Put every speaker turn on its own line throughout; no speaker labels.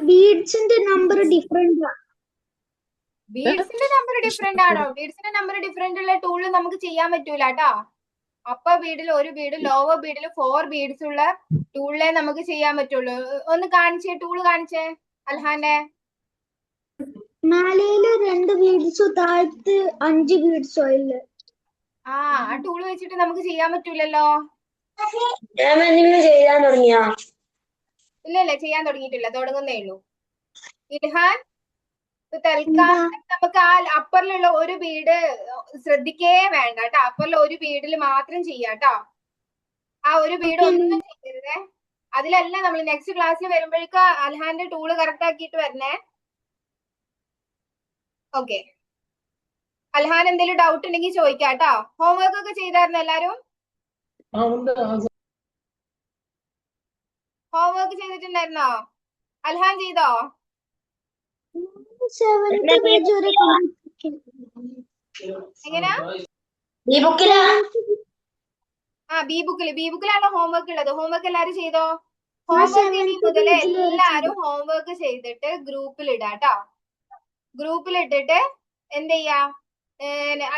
ബീഡ്സിന്റെ number different
ബീഡ്സിന്റെ number different ആണോ? ബീഡ്സിന്റെ number different ഉള്ള tool നമുക്ക് ചെയ്യാൻ പറ്റൂല കേട്ടോ. അപ്പർ ബീഡിൽ ഒരു ബീഡ്, ലോവർ ബീഡിൽ 4 ബീഡ്സ് ഉള്ള ടൂളിലെ നമുക്ക് ചെയ്യാൻ പറ്റുള്ളൂ. ഒന്ന് കാണിച്ചേ, ടൂള് കാണിച്ചേ അൽഹാന്റെ.
മേലയില് 2 ബീഡ്സും താഴത്ത് 5 ബീഡ്സോ ഇല്ല.
ആ ടൂള് വെച്ചിട്ട് നമുക്ക് ചെയ്യാൻ പറ്റൂലല്ലോ.
ചെയ്യാൻ തുടങ്ങിയാ?
ഇല്ല ചെയ്യാൻ തുടങ്ങിയിട്ടില്ല, തുടങ്ങുന്നേ ഉള്ളൂ. ഇൽഹാൻ തൽക്കാലം നമുക്ക് ആ അപ്പറിലുള്ള ഒരു ബീഡ് ശ്രദ്ധിക്കേ വേണ്ട കേട്ടോ. അപ്പറിൽ ഒരു ബീഡിൽ മാത്രം ചെയ്യാട്ടോ. ആ ഒരു ബീഡ് ഒന്നും ചെയ്യരുതേ. അതിലല്ല നമ്മൾ നെക്സ്റ്റ് ക്ലാസ്സിൽ വരുമ്പോഴേക്കും അൽഹാന്റെ ടൂള് കറക്റ്റ് ആക്കിയിട്ട് വരണേ. ഓക്കെ, അൽഹാൻ എന്തെങ്കിലും ഡൗട്ട് ഉണ്ടെങ്കിൽ ചോദിക്കാം കേട്ടോ. ഹോംവർക്ക് ഒക്കെ ചെയ്തായിരുന്നു എല്ലാരും? ഹോംവർക്ക് ചെയ്തിട്ടുണ്ടായിരുന്നോ? അൽഹാൻ ചെയ്തോ? എങ്ങനാ? ബി ബുക്കിലാണോ ഹോംവർക്ക് ഉള്ളത്? ഹോംവർക്ക് എല്ലാരും ചെയ്തോ? ഹോംവർക്ക് ഇനി മുതൽ എല്ലാരും ഹോംവർക്ക് ചെയ്തിട്ട് ഗ്രൂപ്പിൽ ഇടാട്ടോ. ഗ്രൂപ്പിൽ ഇട്ടിട്ട് എന്ത് ചെയ്യാ,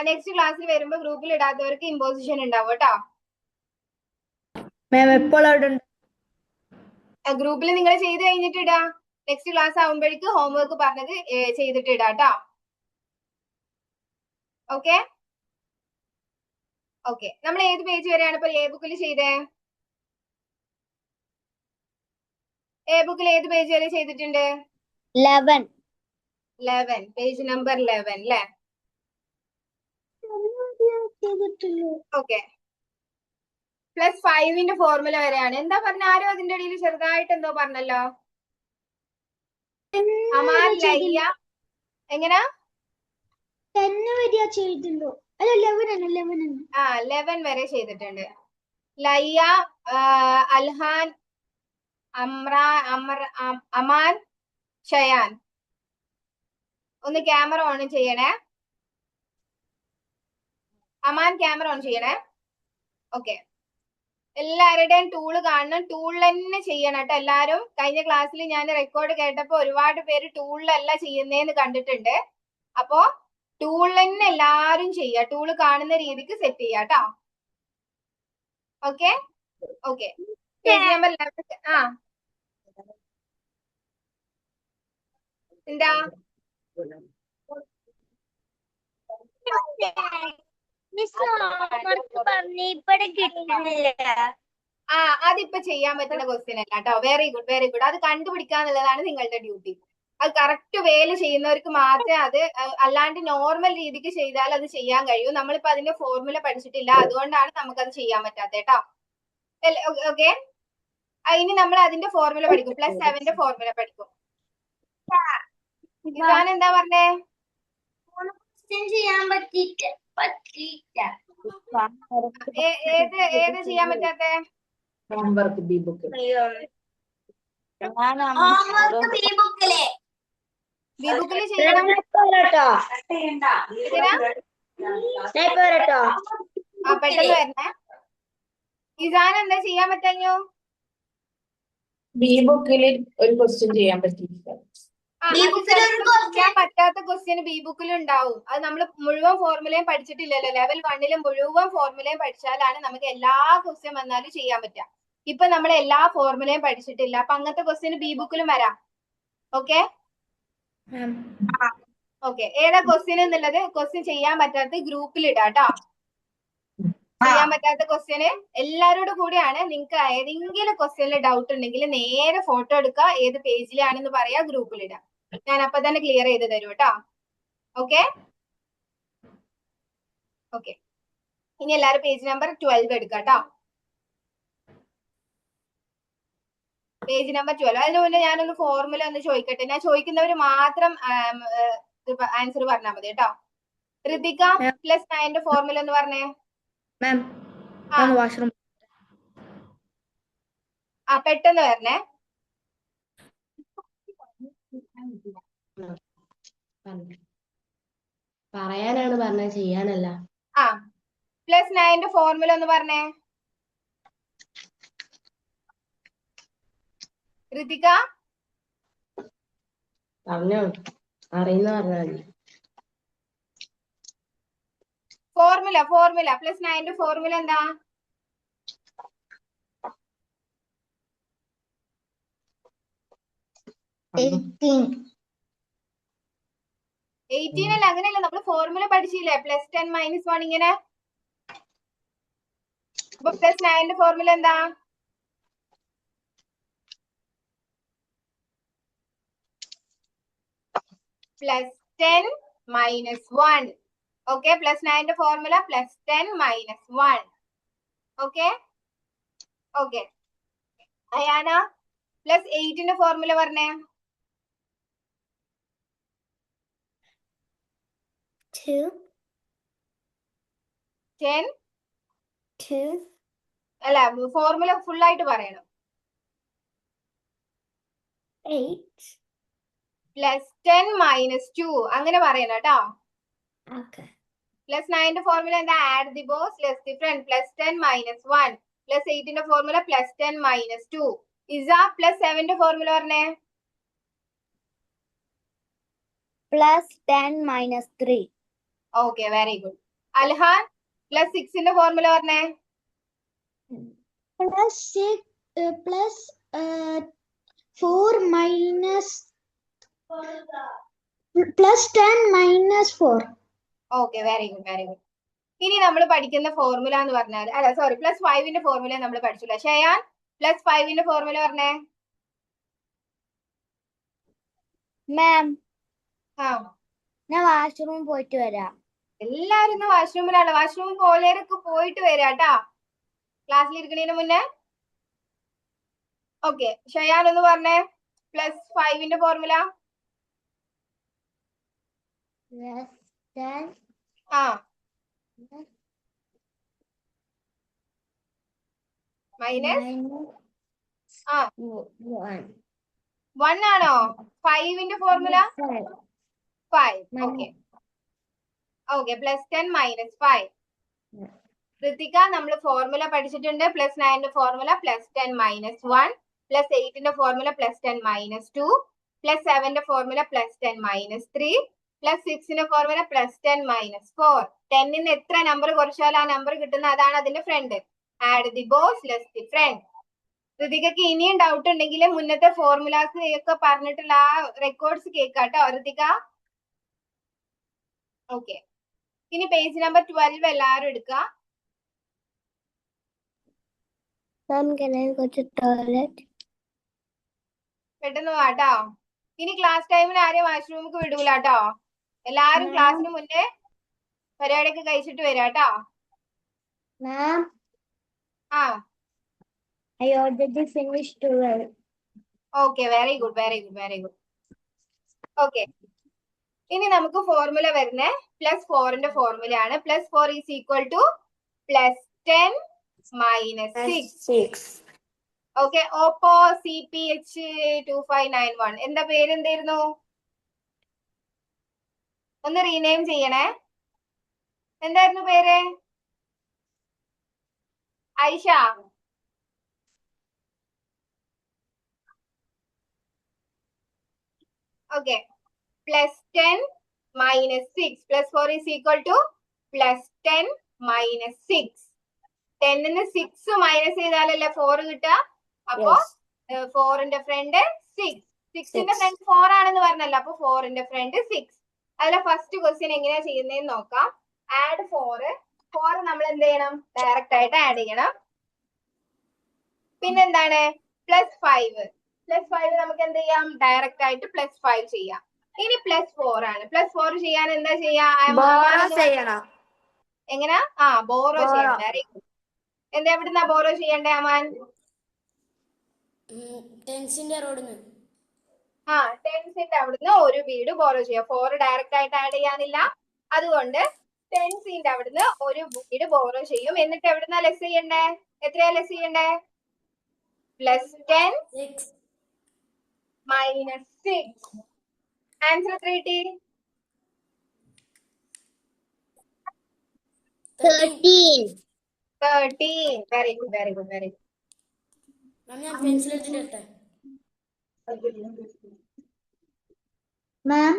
നെക്സ്റ്റ് ക്ലാസ്സിൽ വരുമ്പോ ഗ്രൂപ്പിൽ ഇടാത്തവർക്ക് ഇമ്പോസിഷൻ ഉണ്ടാവും കേട്ടോ. ഗ്രൂപ്പിൽ നിങ്ങൾ ചെയ്ത് കഴിഞ്ഞിട്ട് ഇടാ. നെക്സ്റ്റ് ക്ലാസ് ആവുമ്പോഴേക്ക് ഹോംവർക്ക് പറഞ്ഞത് ചെയ്തിട്ട് ഇടാട്ടോ. ഓക്കെ ഓക്കെ, നമ്മൾ ഏത് പേജ് വരെയാണ് ഇപ്പൊ എ ബുക്കിൽ ചെയ്തേ? എ ബുക്കിൽ ഏത് പേജ് വരെ ചെയ്തിട്ടുണ്ട്? 11, പേജ് നമ്പർ 11 അല്ലേ? ഓക്കെ, +5ന്റെ ഫോർമുല വരെയാണ്. എന്താ പറഞ്ഞ? ആരും അതിന്റെ ഇടയിൽ ചെറുതായിട്ട് എന്തോ പറഞ്ഞല്ലോ. അമാൻ, ലയ്യ, എങ്ങനാ? 11 വരെ ചെയ്തിട്ടുണ്ട്. ലയ്യ, അൽഹാൻ, അമാൻ, ഷയാൻ, ഒന്ന് ക്യാമറ ഓൺ ചെയ്യണേ. അമാൻ ക്യാമറ ഓൺ ചെയ്യണേ. ഓക്കെ, എല്ലാവരുടെയും ടൂള് കാണണം. ടൂളിൽ തന്നെ ചെയ്യണം കേട്ടോ എല്ലാരും. കഴിഞ്ഞ ക്ലാസ്സിൽ ഞാൻ റെക്കോർഡ് കേട്ടപ്പോ ഒരുപാട് പേര് ടൂളിലല്ല ചെയ്യുന്നേന്ന് കണ്ടിട്ടുണ്ട്. അപ്പോ ടൂളിൽ തന്നെ എല്ലാരും ചെയ്യുക. ടൂള് കാണുന്ന രീതിക്ക് സെറ്റ് ചെയ്യാം കേട്ടോ. Okay okay, page number 11. എന്താ? അതിപ്പോ ചെയ്യാൻ പറ്റുന്ന ക്വസ്റ്റ്യൻ അല്ല കേട്ടോ. Very good very good. അത് കണ്ടുപിടിക്കാന്നുള്ളതാണ് നിങ്ങളുടെ ഡ്യൂട്ടി. അത് കറക്റ്റ് വേല് ചെയ്യുന്നവർക്ക് മാത്രമേ അത്, അല്ലാണ്ട് നോർമൽ രീതിക്ക് ചെയ്താൽ അത് ചെയ്യാൻ കഴിയൂ. നമ്മളിപ്പോ അതിന്റെ ഫോർമുല പഠിച്ചിട്ടില്ല, അതുകൊണ്ടാണ് നമുക്കത് ചെയ്യാൻ പറ്റാത്ത കേട്ടോ. ഓക്കെ, ഇനി നമ്മൾ അതിന്റെ ഫോർമുല പഠിക്കും. +7ന്റെ ഫോർമുല പഠിക്കും. ഇസാൻ എന്താ പറഞ്ഞേ? ചെയ്യാൻ പറ്റില്ല. ഏത് ചെയ്യാൻ പറ്റാത്തെ?
ഹോംവർക്ക് ബി ബുക്കിൽ.
ബി ബുക്കിൽ ചെയ്യണം. പെട്ടെന്ന് വരണേ. ഇസാൻ എന്താ ചെയ്യാൻ പറ്റഞ്ഞു?
ബി ബുക്കിൽ ഒരു ക്വസ്റ്റ്യൻ ചെയ്യാൻ പറ്റിയില്ല.
ചെയ്യാൻ പറ്റാത്ത ക്വസ്റ്റ്യൻ ബി ബുക്കിൽ ഉണ്ടാവും. അത് നമ്മൾ മുഴുവൻ ഫോർമുലയും പഠിച്ചിട്ടില്ലല്ലോ. ലെവൽ 1ൽ മുഴുവൻ ഫോർമുലയും പഠിച്ചാലാണ് നമുക്ക് എല്ലാ ക്വസ്റ്റ്യൻ വന്നാലും ചെയ്യാൻ പറ്റുക. ഇപ്പൊ നമ്മൾ എല്ലാ ഫോർമുലയും പഠിച്ചിട്ടില്ല. അപ്പൊ അങ്ങനത്തെ ക്വസ്റ്റ്യൻ ബി ബുക്കിലും വരാം. ഓക്കെ ഓക്കെ, ഏതാ ക്വസ്റ്റ്യൻ എന്നുള്ളത് ക്വസ്റ്റ്യൻ ചെയ്യാൻ പറ്റാത്ത ഗ്രൂപ്പിൽ ഇടാട്ടോ. ചെയ്യാൻ പറ്റാത്ത ക്വസ്റ്റ്യന് എല്ലാരോടും കൂടിയാണ്. നിങ്ങൾക്ക് ഏതെങ്കിലും ക്വസ്റ്റ്യനിൽ ഡൗട്ട് ഉണ്ടെങ്കിൽ നേരെ ഫോട്ടോ എടുക്കുക, ഏത് പേജിലാണെന്ന് പറയാ, ഗ്രൂപ്പിൽ ഇടാം. ഞാൻ അപ്പൊ തന്നെ ക്ലിയർ ചെയ്ത് തരും കേട്ടോ. ഓക്കെ ഓക്കെ, ഇനി എല്ലാരും പേജ് നമ്പർ 12 എടുക്കാം കേട്ടോ. Page number 12. അതിന് മുന്നേ ഞാനൊന്ന് ഫോർമുല ഒന്ന് ചോദിക്കട്ടെ. ഞാൻ ചോദിക്കുന്നവര് മാത്രം ആൻസർ പറഞ്ഞാൽ മതി കേട്ടോ. ഋതിക, +9ന്റെ ഫോർമുല എന്ന് പറഞ്ഞേ. പെട്ടെന്ന് വരണേ.
പറയാനാണ് പറഞ്ഞത്, ചെയ്യാനല്ല.
+9ന്റെ ഫോർമുല ഒന്ന് പറഞ്ഞേ ഋതിക.
പറഞ്ഞോ അറിയുന്ന പറഞ്ഞാൽ
ഫോർമുല പ്ലസ് 9 ഫോർമുല എന്താ?
എയ്റ്റീൻ
18 അല്ല, അങ്ങനെയല്ല, നമ്മൾ ഫോർമുല പഠിച്ചില്ലേ പ്ലസ് 10 മൈനസ് 1 ഇങ്ങനെ. അപ്പൊ പ്ലസ് 9 ഫോർമുല എന്താ? Plus 10 minus 1. Okay, plus 9 formula plus 10 minus 1. Okay okay. Ayana plus 8 formula പറഞ്ഞേ. 10 അല്ല, ഫോർമുല ഫുൾ ആയിട്ട് പറയണം.
8
പ്ലസ് 10 മൈനസ് 2 അങ്ങനെ പറയണം കേട്ടോ. പ്ലസ് 9 ഫോർമുല എന്താ? Add the boss less the friend. Plus 10 minus 1. Plus 8 formula plus 10 minus 2. Isa plus 7 formula പറഞ്ഞേ.
Plus 10 minus 3.
Okay, very good. Alhan plus 6 formula പറഞ്ഞേ.
Plus 4 minus plus 10 minus 4.
Okay, very good very good. ഇനി നമ്മൾ പഠിക്കുന്ന formula എന്ന് പറഞ്ഞാൽ, അല്ല sorry, plus 5 formula നമ്മൾ പഠിച്ചില്ല. ഷയാൻ പ്ലസ് 5 ഫോർമുല പറഞ്ഞേ.
മാം
ആ,
ഞാൻ വാഷ്റൂമിൽ പോയിട്ട് വരാം.
എല്ലാരും ഇന്ന് വാഷ്റൂമിലാണ്. വാഷ്റൂമിൽ പോലെയൊക്കെ പോയിട്ട് വരാട്ടാ, ക്ലാസ്സിൽ ഇരിക്കണതിന് മുന്നേ. ഓക്കെ, ഷയാൻ ഒന്ന് പറഞ്ഞേ പ്ലസ് 5 ഫോർമുല. ആ, മൈനസ് ആ 1 ആണോ? 5 formula 5. Okay okay, plus 10 minus 5. Ritika നമ്മൾ ഫോർമുല പഠിച്ചിട്ടുണ്ട്. Plus 9 formula plus 10 minus 1. Plus 8 formula plus 10 minus 2. Plus 7 formula plus 10 minus 3. Plus 6 formula plus 10 minus 4. 10 എത്ര നമ്പർ കുറച്ചാൽ ആ നമ്പർ കിട്ടുന്ന അതാണ് അതിന്റെ friend. Add the boss less the friend. ഋതികക്ക് ഇനിയും ഡൗട്ട് ഉണ്ടെങ്കിൽ മുന്നത്തെ ഫോർമുലാസ് ഒക്കെ പറഞ്ഞിട്ടുള്ള ആ റെക്കോർഡ്സ് കേൾക്കാട്ടോ ഋതിക. ഓക്കെ, ഇനി പേജ് നമ്പർ 12 എല്ലാവരും എടുക്കുക. പെട്ടെന്ന് വാട്ടോ. ഇനി ക്ലാസ് ടൈമിൽ ആരെയും വാഷ്റൂമിക്ക് വിടൂല കേട്ടോ. എല്ലാരും ക്ലാസ്സിന് മുന്നേ പരിപാടിയൊക്കെ കഴിച്ചിട്ട് വരാട്ടോ.
മാം
ആ,
I already finished 12.
Okay, very good very good very good. Okay, ഇനി നമുക്ക് ഫോർമുല വരുന്നേ പ്ലസ് 4 ഫോർമുലയാണ്. Plus 4 is equal to plus 10 minus 6. Okay, Oppo CPH 2591 എന്താ പേര് എന്തായിരുന്നു? ഒന്ന് റീനെയിം ചെയ്യണേ. എന്തായിരുന്നു പേര്? Aisha. Okay, plus 10 minus 6. Plus 4 is equal to plus 10 minus 6. 10 6 minus ചെയ്താലല്ലേ 4 കിട്ടുക. അപ്പൊ 4 ഫ്രണ്ട് 6. 6 ഫ്രണ്ട് 4 ആണെന്ന് പറഞ്ഞല്ലോ. അപ്പൊ 4 ഫ്രണ്ട് 6. അതിലെ ഫസ്റ്റ് ക്വസ്റ്റ്യൻ എങ്ങനെയാ ചെയ്യുന്നതെന്ന് നോക്കാം. ആഡ് 4 നമ്മൾ എന്ത് ചെയ്യണം? ഡയറക്റ്റ് ആയിട്ട് ആഡ് ചെയ്യണം. പിന്നെന്താണ്? പ്ലസ് 5 നമുക്ക് എന്ത് ചെയ്യാം? ഡയറക്റ്റ് ആയിട്ട് പ്ലസ് 5 ചെയ്യാം. ഇനി പ്ലസ് 4 ആണ്. പ്ലസ് 4 ചെയ്യാൻ എന്താ ചെയ്യാ? എങ്ങനാ? ബോറോ ചെയ്യണം. Very good. എന്താ എവിടുന്നാ ബോറോ ചെയ്യണ്ടേ അമാൻ?
ടെൻസിന്റെ അവിടുന്ന്
ഒരു വീട് ബോറോ ചെയ്യാം. 4 ഡയറക്റ്റ് ആയിട്ട് ആഡ് ചെയ്യാനില്ല. അതുകൊണ്ട് ടെൻസിന്റെ അവിടുന്ന് ഒരു വീട് ബോറോ ചെയ്യും. എന്നിട്ട് എവിടുന്നാ ലെസ് ചെയ്യണ്ടേ? എത്രയാ ലെസ് ചെയ്യണ്ടേ? Plus 10 minus 6. ആൻസർ എത്ര കിട്ടി?
13.
Very good very good very good.
ഞാൻ പെൻസിൽ എടുത്തിട്ട്
മാം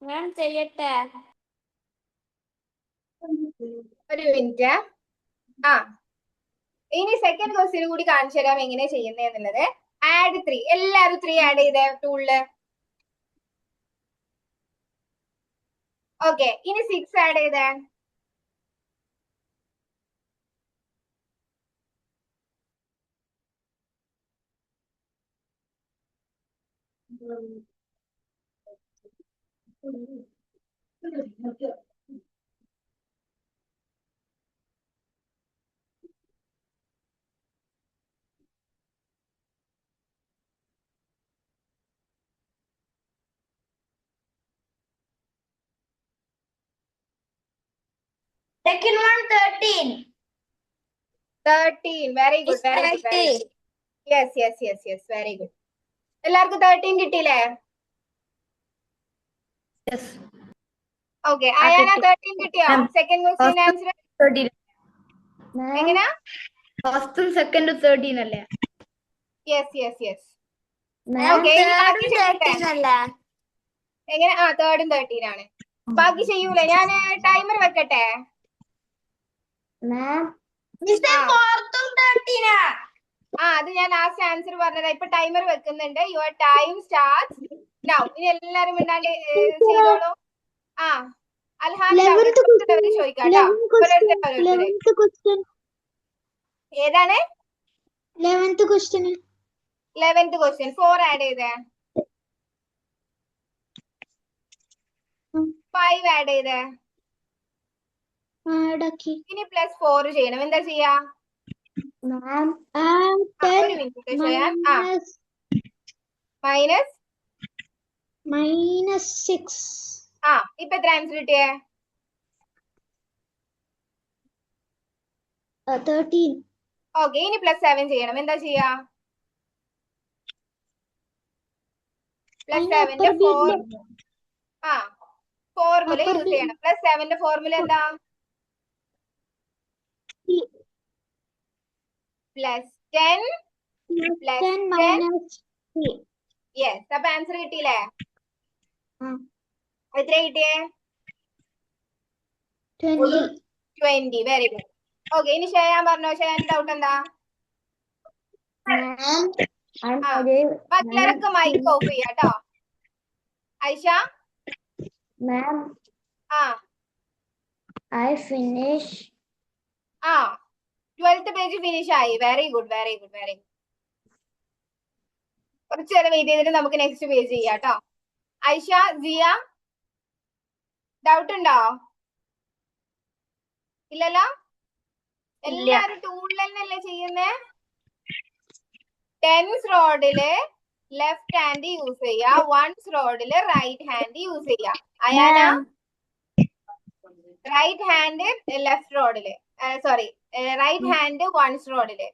ഞാൻ ചെയ്യട്ടെ.
ഒരു മിനിറ്റ്. ആ ഇനി സെക്കൻഡ് ക്വസ്റ്റ്യൻ കൂടി കാണിച്ചു തരാം എങ്ങനെ ചെയ്യുന്നത് എന്നുള്ളത്. ആഡ് 3, എല്ലാരും 3 ആഡ് ചെയ്തേ ടൂളില്. ഓക്കെ, ഇനി 6 ആഡ് ചെയ്തേ.
Second one 13.
13, very good, very good, very good. Yes yes yes yes, very good. എല്ലാവർക്കും 13 കിട്ടിയില്ലേ? ഓക്കെ, അയാന 13 കിട്ടിയോ? സെക്കൻഡ് ക്വസ്റ്റ്യൻ ആൻസർ എങ്ങനെയാ?
ഫസ്റ്റും സെക്കൻഡും 13 അല്ലേ?
Yes yes yes.
Ma'am,
Okay, ഇനി
third
ബാക്കി ചെയ്യട്ടെ.
13 അല്ലേ?
എങ്ങനെ? ആ, 3rd ഉം 13 ആണ്. ബാക്കി ചെയ്യൂലേ? ഞാൻ ടൈമർ വെക്കട്ടെ.
മാം
Fourth ഉം 13 ആ.
അത് ഞാൻ ലാസ്റ്റ് ആൻസർ പറഞ്ഞതാ. ഇപ്പൊ ടൈമർ വെക്കുന്നുണ്ട്. Your time starts now. ഇനി എല്ലാരും മിണ്ടാണ്ട് ചെയ്തോളൂ. ആ, അൽഹാൻ ചോദിക്കാട്ടോ. ഏതാണ്
11th question
11th question? 4 add ചെയ്തേ. 5 ആഡ് ചെയ്തേ.
ആടാക്കി.
ഇനി +4 ചെയ്യണം. എന്താ ചെയ്യാ?
മാം
ഒരു മിനിറ്റ് ചെയ്യാൻ. മൈനസ്
-6.
ഇപ്പൊ എത്ര ആൻസർ കിട്ടിയേ?
13.
ഓക്കെ, ഇനി +7 ചെയ്യണം. എന്താ ചെയ്യാ? +7ന്റെ ഫോർമുല യൂസ് ചെയ്യണം. +7ന്റെ ഫോർമുല എന്താ? +10 യെസ്. അപ്പൊ ആൻസർ കിട്ടിയില്ലേ? എത്ര കിട്ടിയേ? 20. Very good. ഓക്കെ, ഇനി ഷെയാൻ പറഞ്ഞോ. ഷെയാൻ ഡൗട്ട് എന്താ? മക്കളൊക്കെ മൈക്ക് ഓഫ് ചെയ്യാട്ടോ. Aisha
ma'am I finish
12th page finish ആയി. Very good, very good, very good. കുറച്ചു നേരം വെയിറ്റ് ചെയ്തിട്ട് നമുക്ക് നെക്സ്റ്റ് പേജ് ചെയ്യാം കേട്ടോ. ഐഷ, സിയ ഡൗട്ട് ഉണ്ടോ? ഇല്ലല്ലോ? എല്ലാരും ടൂളിൽ തന്നെയല്ലേ ചെയ്യുന്നേ? ടെൻസ് റോഡില് ലെഫ്റ്റ് ഹാൻഡ് യൂസ് ചെയ്യാ, വൺസ് റോഡില് റൈറ്റ് ഹാൻഡ് യൂസ് ചെയ്യാ. അയാന റൈറ്റ് ഹാൻഡ് ലെഫ്റ്റ് റോഡില്, സോറി റൈറ്റ് ഹാൻഡ് വൺസ് റോഡില്.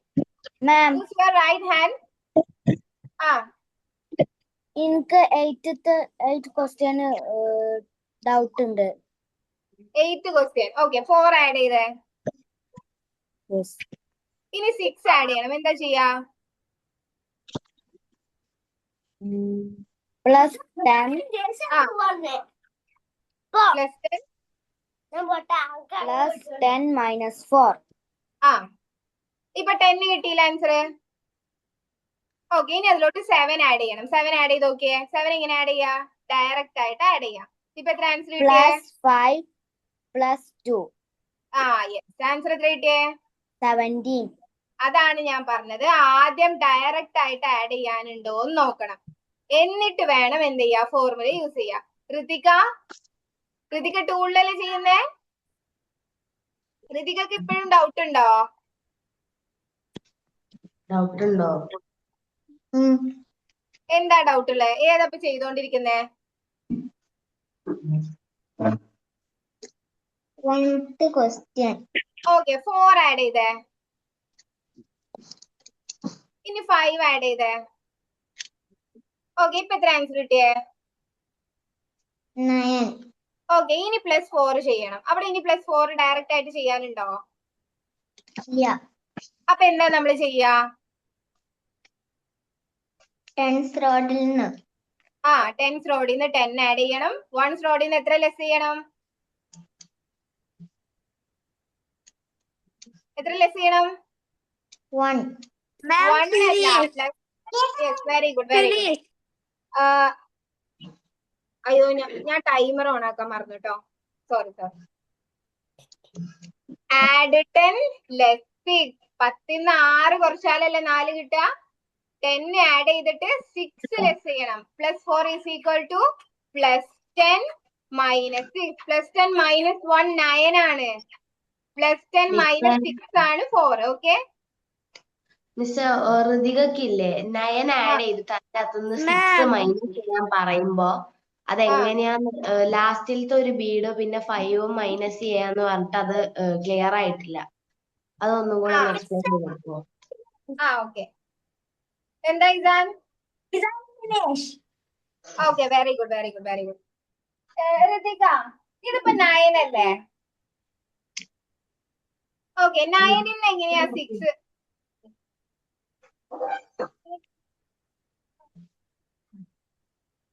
Use your right hand.
എനിക്ക് 8th question ഡൗട്ട് ഉണ്ട്.
8th question. ഓക്കെ, 4 ആഡ് ചെയ്തേ. ഇനി 6 ആഡ് ചെയ്യണം. എന്താ ചെയ്യാ?
+10 -4.
ഇപ്പൊ 10 കിട്ടിയില്ല ആൻസർ. ഓക്കെ, ഇനി അതിലോട്ട് 7 ആഡ് ചെയ്യണം. 7 ആഡ് ചെയ്ത് നോക്കിയേ. 7 എങ്ങനെ ആഡ് ചെയ്യാ? ഡയറക്റ്റ് ആയിട്ട് ആഡ് ചെയ്യാം. ഇപ്പൊ എത്ര ആൻസർ കിട്ടിയേ?
+5 +2.
യെസ്. ആൻസർ എത്ര കിട്ടിയേ?
17.
അതാണ് ഞാൻ പറഞ്ഞത്. ആദ്യം ഡയറക്റ്റ് ആയിട്ട് ആഡ് ചെയ്യാനുണ്ടോ എന്ന് നോക്കണം. എന്നിട്ട് വേണം എന്ത് ചെയ്യാ? ഫോർമുല യൂസ് ചെയ്യാ. ഋതിക ടൂളിലല്ലേ ചെയ്യുന്നേ? ഋതികക്ക് ഇപ്പോഴും ഡൗട്ട് ഉണ്ടോ? എന്താ ഡൗട്ട് ഉള്ളത്? ഏതപ്പോ ചെയ്തോണ്ടിരിക്കുന്നേ?
1th question.
ഓക്കെ, 4 ആഡ് ചെയ്തേ. ഇനി 5 ആഡ് ചെയ്തേ. ഓക്കെ, ഇപ്പൊ എത്ര ആൻസർ കിട്ടിയേ?
9.
ഓക്കെ, ഇനി +4 ചെയ്യണം. അവിടെ ഇനി +4 ഡയറക്റ്റ് ആയിട്ട് ചെയ്യാനുണ്ടോ?
ഇല്ല.
അപ്പൊ എന്താ നമ്മൾ ചെയ്യാ?
ടെൻസ് റോഡിൽ നിന്ന്
ആ 10th റോഡിൽ നിന്ന് 10 ആഡ് ചെയ്യണം. 1st റോഡിൽ നിന്ന് എത്ര ലെസ് ചെയ്യണം? എത്ര ലെസ് ചെയ്യണം?
1.
1 അല്ല. Yes, very good, very good. അയ്യോ, ഞാൻ ടൈമർ ഓൺ ആക്കാൻ മറന്നു കേട്ടോ. സോറി. Add 10 less 6. 10ന്ന് 6 കുറച്ചാലല്ലേ 4 കിട്ടുക. 10 ആഡ് ചെയ്തിട്ട് 6 ലെസ് ചെയ്യണം. +4 ഈസ് ഈക്വൽ ടു +10 - 6. +10 - 1 9 ആണ്. +10 - 6 ആണ് 4. ഓക്കെ,
മിസ് ഋതികക്കില്ലേ 9 ആഡ് ചെയ്തിട്ട് അതിനകത്തുനിന്ന് 6 മൈനസ് ചെയ്യാൻ പറയുമ്പോ അതെങ്ങനെയാന്ന് ലാസ്റ്റിലത്തെ ഒരു ബീഡോ പിന്നെ 5ഉം മൈനസ് ചെയ്യാന്ന് പറഞ്ഞിട്ട് അത് ക്ലിയർ ആയിട്ടില്ല. അതൊന്നും കൂടെ ഒന്ന് എക്സ്പ്ലെയിൻ ചെയ്ത് കൊടുക്കുമോ?
ഓക്കെ. എന്താ Izaan? Okay, very good, very good, very good. Ritika, ഇതിപ്പോ 9 അല്ലേ? ഓക്കെ, 9ന് എങ്ങനെയാ 6?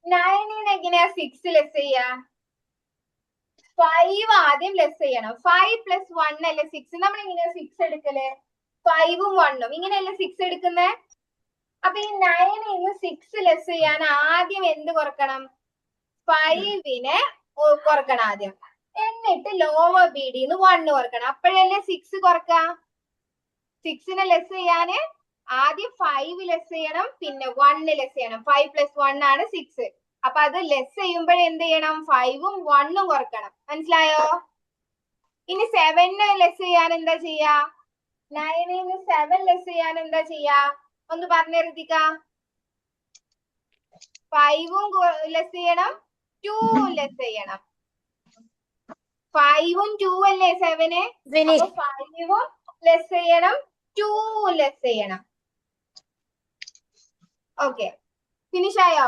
9ന് എങ്ങനെയാ 6 ലെസ് ചെയ്യാ? 5 ആദ്യം ലെസ് ചെയ്യണം. 5 + 1 അല്ലേ 6. നമ്മൾ ഇങ്ങനെ 6 എടുക്കല് 5ഉം 1ഉം ഇങ്ങനെയല്ലേ 6 എടുക്കുന്നേ. അപ്പൊ ഈ 9ന് 6 ലെസ് ചെയ്യാൻ ആദ്യം എന്ത് കുറക്കണം? 5നെ കുറക്കണം ആദ്യം. എന്നിട്ട് ലോവർ ബീഡിന്ന് 1 കുറക്കണം. അപ്പോഴല്ലേ 6 കുറക്കാം. 6നെ ലെസ് ചെയ്യാന് ആദ്യം 5 ലെസ് ചെയ്യണം, പിന്നെ 1 ലെസ് ചെയ്യണം. 5 + 1 ആണ് 6. അപ്പൊ അത് ലെസ് ചെയ്യുമ്പോഴേ എന്ത് ചെയ്യണം? 5ഉം 1ഉം കുറക്കണം. മനസ്സിലായോ? ഇനി 7നെ ലെസ് ചെയ്യാൻ എന്താ ചെയ്യാ? 9ന് 7 ലെസ് ചെയ്യാൻ എന്താ ചെയ്യാ? ഒന്ന് പറഞ്ഞു ഋതിക. 5ഉം ലെസ് ചെയ്യണം, 2ഉം ലെസ് ചെയ്യണം. 5ഉം 2 അല്ലേ 7? അപ്പൊ 5ഉം ലെസ് ചെയ്യണം, 2ഉം ലെസ് ചെയ്യണം. ഓക്കെ, ഫിനിഷ് ആയോ?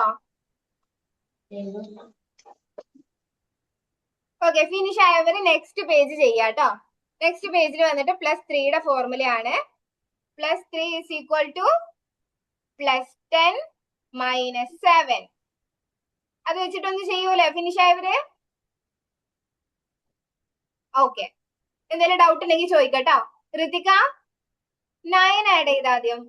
ഓക്കെ, ഫിനിഷ് ആയവര് നെക്സ്റ്റ് പേജ് ചെയ്യാട്ടോ. നെക്സ്റ്റ് പേജിൽ വന്നിട്ട് +3യുടെ ഫോർമുലയാണ്. +3 ഈസ് ഈക്വൽ ടു +10 - 7. അത് വെച്ചിട്ടൊന്ന് ചെയ്യൂലേ ഫിനിഷ് ആയവര്? ഓക്കെ, എന്തെങ്കിലും ഡൗട്ട് ഉണ്ടെങ്കിൽ ചോദിക്കട്ടോ. ഋതിക, 9 ആഡ് ചെയ്ത് ആദ്യം.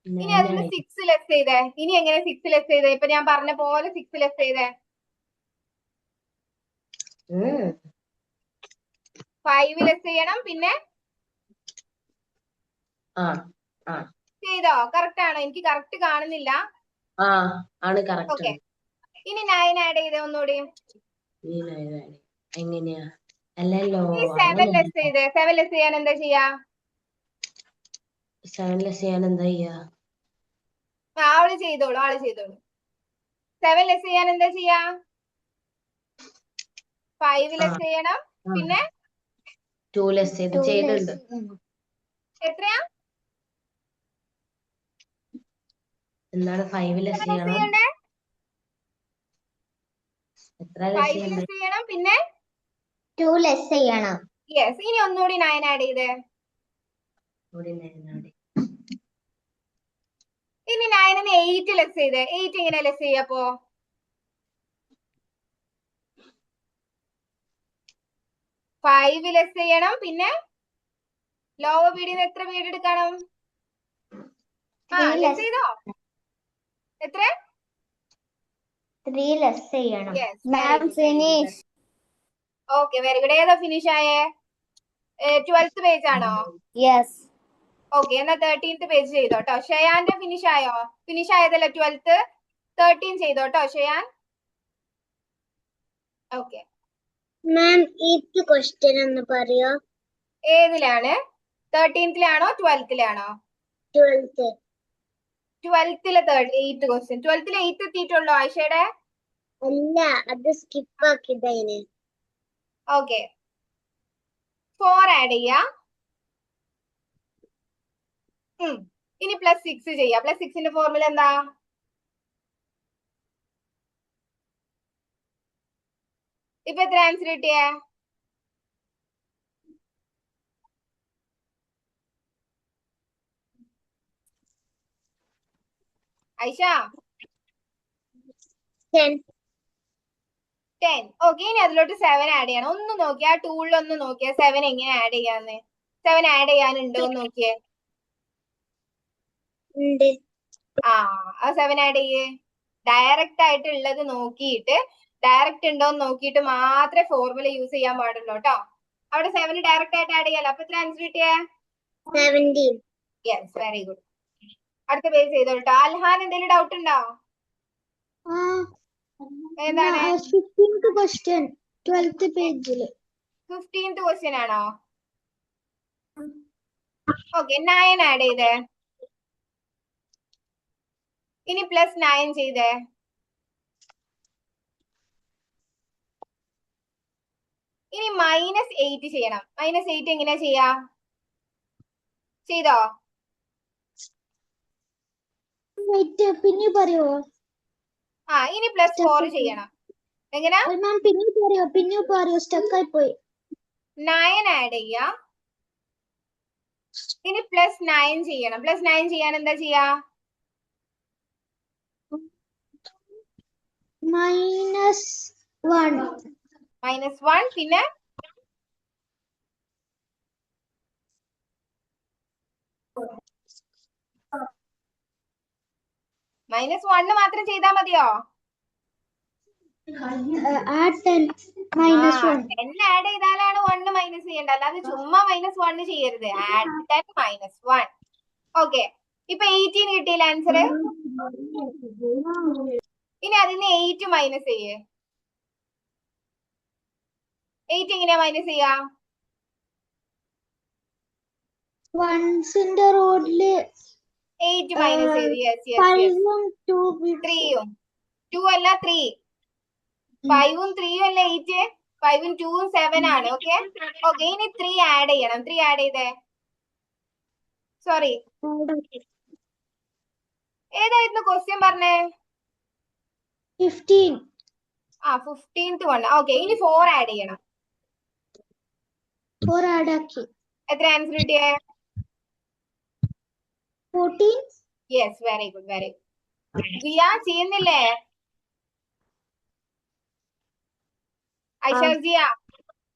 ഇനി അതിന് 6 ലെസ് ചെയ്തേ. ഇനി എങ്ങനെ 6 ലെസ് ചെയ്തേ? ഇപ്പൊ ഞാൻ പറഞ്ഞ പോലെ 6 ലെസ് ചെയ്തേ. 5 ലെസ് ചെയ്യണം, പിന്നെ ചെയ്തോ? കറക്റ്റ് ആണോ? എനിക്ക് കറക്റ്റ് കാണുന്നില്ല.
ആണ് കറക്റ്റ്.
ഓക്കെ, ഇനി 9 ആഡ് ചെയ്തേ ഒന്നുകൂടി.
എങ്ങനെയാ? അല്ലല്ലോ,
7 ലെസ് ചെയ്തേ. 7 ലെസ് ചെയ്യാൻ എന്താ ചെയ്യാ?
7 ലെസ് ചെയ്യാൻ എന്താ ചെയ്യാ?
ആള് ചെയ്തോളൂ. 7 ലെസ് ചെയ്യാൻ എന്താ ചെയ്യാ? 5 ലെസ് ചെയ്യണം, പിന്നെ
2 ലെസ് ചെയ്തിട്ടുണ്ട്.
എത്രയാ?
എന്താണ് 5 ലെസ് ചെയ്യണം?
ചെയ്യണ്ടേ?
എത്ര ലെസ്
5
ചെയ്യണ്ടേ?
ലെസ് ചെയ്യണം, പിന്നെ
2 ലെസ് ചെയ്യണം.
യെസ്. ഇനി ഒന്നുകൂടി 9 ആഡ് ചെയ്തേ. ഇനി 9ന് 8 ലെസ് ചെയ്തേ. 8 എങ്ങനെ ലെസ് ചെയ്യപ്പോ? 5 ലെസ് ചെയ്യണം, പിന്നെ ലോവർ ബീഡിന്ന് എത്ര ബീഡ് എടുക്കണം? ലെസ് ചെയ്തോ? എത്ര?
3 ലെസ് ചെയ്യണം.
Ma'am finish. Okay, very good. ഏതാ ഫിനിഷ് ആയേ? 12th പേജ് ആണോ?
യെസ്.
ഓക്കെ, എന്നാ 13th പേജ് ചെയ്തോട്ടോ. ഷയാന്റെ ഫിനിഷ് ആയോ? ഫിനിഷ് ആയതല്ല 12th. 13 ചെയ്തോട്ടോ Shayan. Okay
ma'am, 8th question ഒന്ന് പറയോ?
ഏതിലാണ്? 13th-ലാണോ 12th-ലാണോ?
12th.
12th-ലെ 8th question. 12th-ലെ 8th എത്തിയിട്ടുള്ളോ ആയിഷയുടെ?
അല്ല, അത് സ്കിപ്പ് ആക്കിയതായിന്.
ഓക്കെ, 4 ആഡ് ചെയ്യാ. ഇനി +6 ചെയ്യാം. +6ന്റെ ഫോർമുല എന്താ? ഇപ്പൊ എത്ര ആൻസർ കിട്ടിയേ? ഐഷ
10.
10. ഓക്കെ, ഇനി അതിലോട്ട് 7 ആഡ് ചെയ്യണം. ഒന്ന് നോക്കിയേ, ആ ടൂളിൽ ഒന്ന് നോക്കിയേ 7 എങ്ങനെ ആഡ് ചെയ്യാന്ന്. 7 ആഡ് ചെയ്യാനുണ്ടോ എന്ന് നോക്കിയേ.
ഉണ്ട്.
ആ 7 ആഡ് ചെയ്യേ. ഡയറക്റ്റ് ആയിട്ട് ഉള്ളത് നോക്കിയിട്ട്, ഡയറക്റ്റ് ഉണ്ടോ എന്ന് നോക്കിയിട്ട് മാത്രമേ ഫോർമുല യൂസ് ചെയ്യാൻ പാടുള്ളൂ കേട്ടോ. അവിടെ 7 ഡയറക്റ്റ് ആയിട്ട് ആഡ് ചെയ്യാലോ. അപ്പൊ എത്ര ആൻസർ കിട്ടിയേ?
17.
Yes, very good. അടുത്ത പേജ് ചെയ്തോട്ടോ. അൽഹാൻ എന്തെങ്കിലും ഡൗട്ട് ഉണ്ടോ? ഏതാണ്?
15th question 12th പേജില്.
15th ക്വസ്റ്റ്യൻ ആണോ? ഓക്കെ, 9 ആഡ് ചെയ്തേ. ഇനി +9 ചെയ്തേ. ഇനി -8 ചെയ്യണം. -8 എങ്ങനെയാ ചെയ്യാ? ചെയ്തോ?
പിന്നെ പറയുവോ?
ഇനി +4 ചെയ്യണം. എങ്ങനാ?
മാം പിന്നെ പറയോ സ്റ്റക്ക് ആയി പോയി.
9 ആഡ് ചെയ്യാ. ഇനി +9 ചെയ്യണം. +9 ചെയ്യാൻ എന്താ ചെയ്യാ?
-1.
-1 പിന്നെ -1 മാത്രം ചെയ്താ മതിയോ?
Add 10 -1.
10 ആഡ് ചെയ്താലാണ് 1 മൈനസ് ചെയ്യേണ്ട, അല്ലാതെ ചുമ്മാ -1 ചെയ്യരുത്. ആഡ് 10 -1. ഓക്കെ, ഇപ്പൊ 18 കിട്ടിയില്ല ആൻസർ. ഇനി അതിന് 8 മൈനസ് ചെയ്യേ. 8 എങ്ങനെയാ മൈനസ് ചെയ്യാ?
വൺസിന്റെ റോഡില്
8 മൈനസ് ചെയ്ത്. Yes yes yes.
5ഉം
3ഉം 2 അല്ല 3. 5ഉം 3ഉം അല്ല 8. 5ഉം 2ഉം 7 ആണ്. ഓക്കെ ഓക്കെ, ഇനി 3 ആഡ് ചെയ്യണം. 3 ആഡ് ചെയ്തേ. സോറി, ഏതായിരുന്നു ക്വസ്റ്റ്യൻ പറഞ്ഞേ?
15.
15th one. ഓക്കെ, ഇനി 4 ആഡ് ചെയ്യണം.
4 ആഡ് ആക്കി.
എത്ര ആൻസർ കിട്ടിയേ?
14.
Yes, very good very good. Diya ചെയ്യുന്നില്ലേ? ഐശ്വര്യ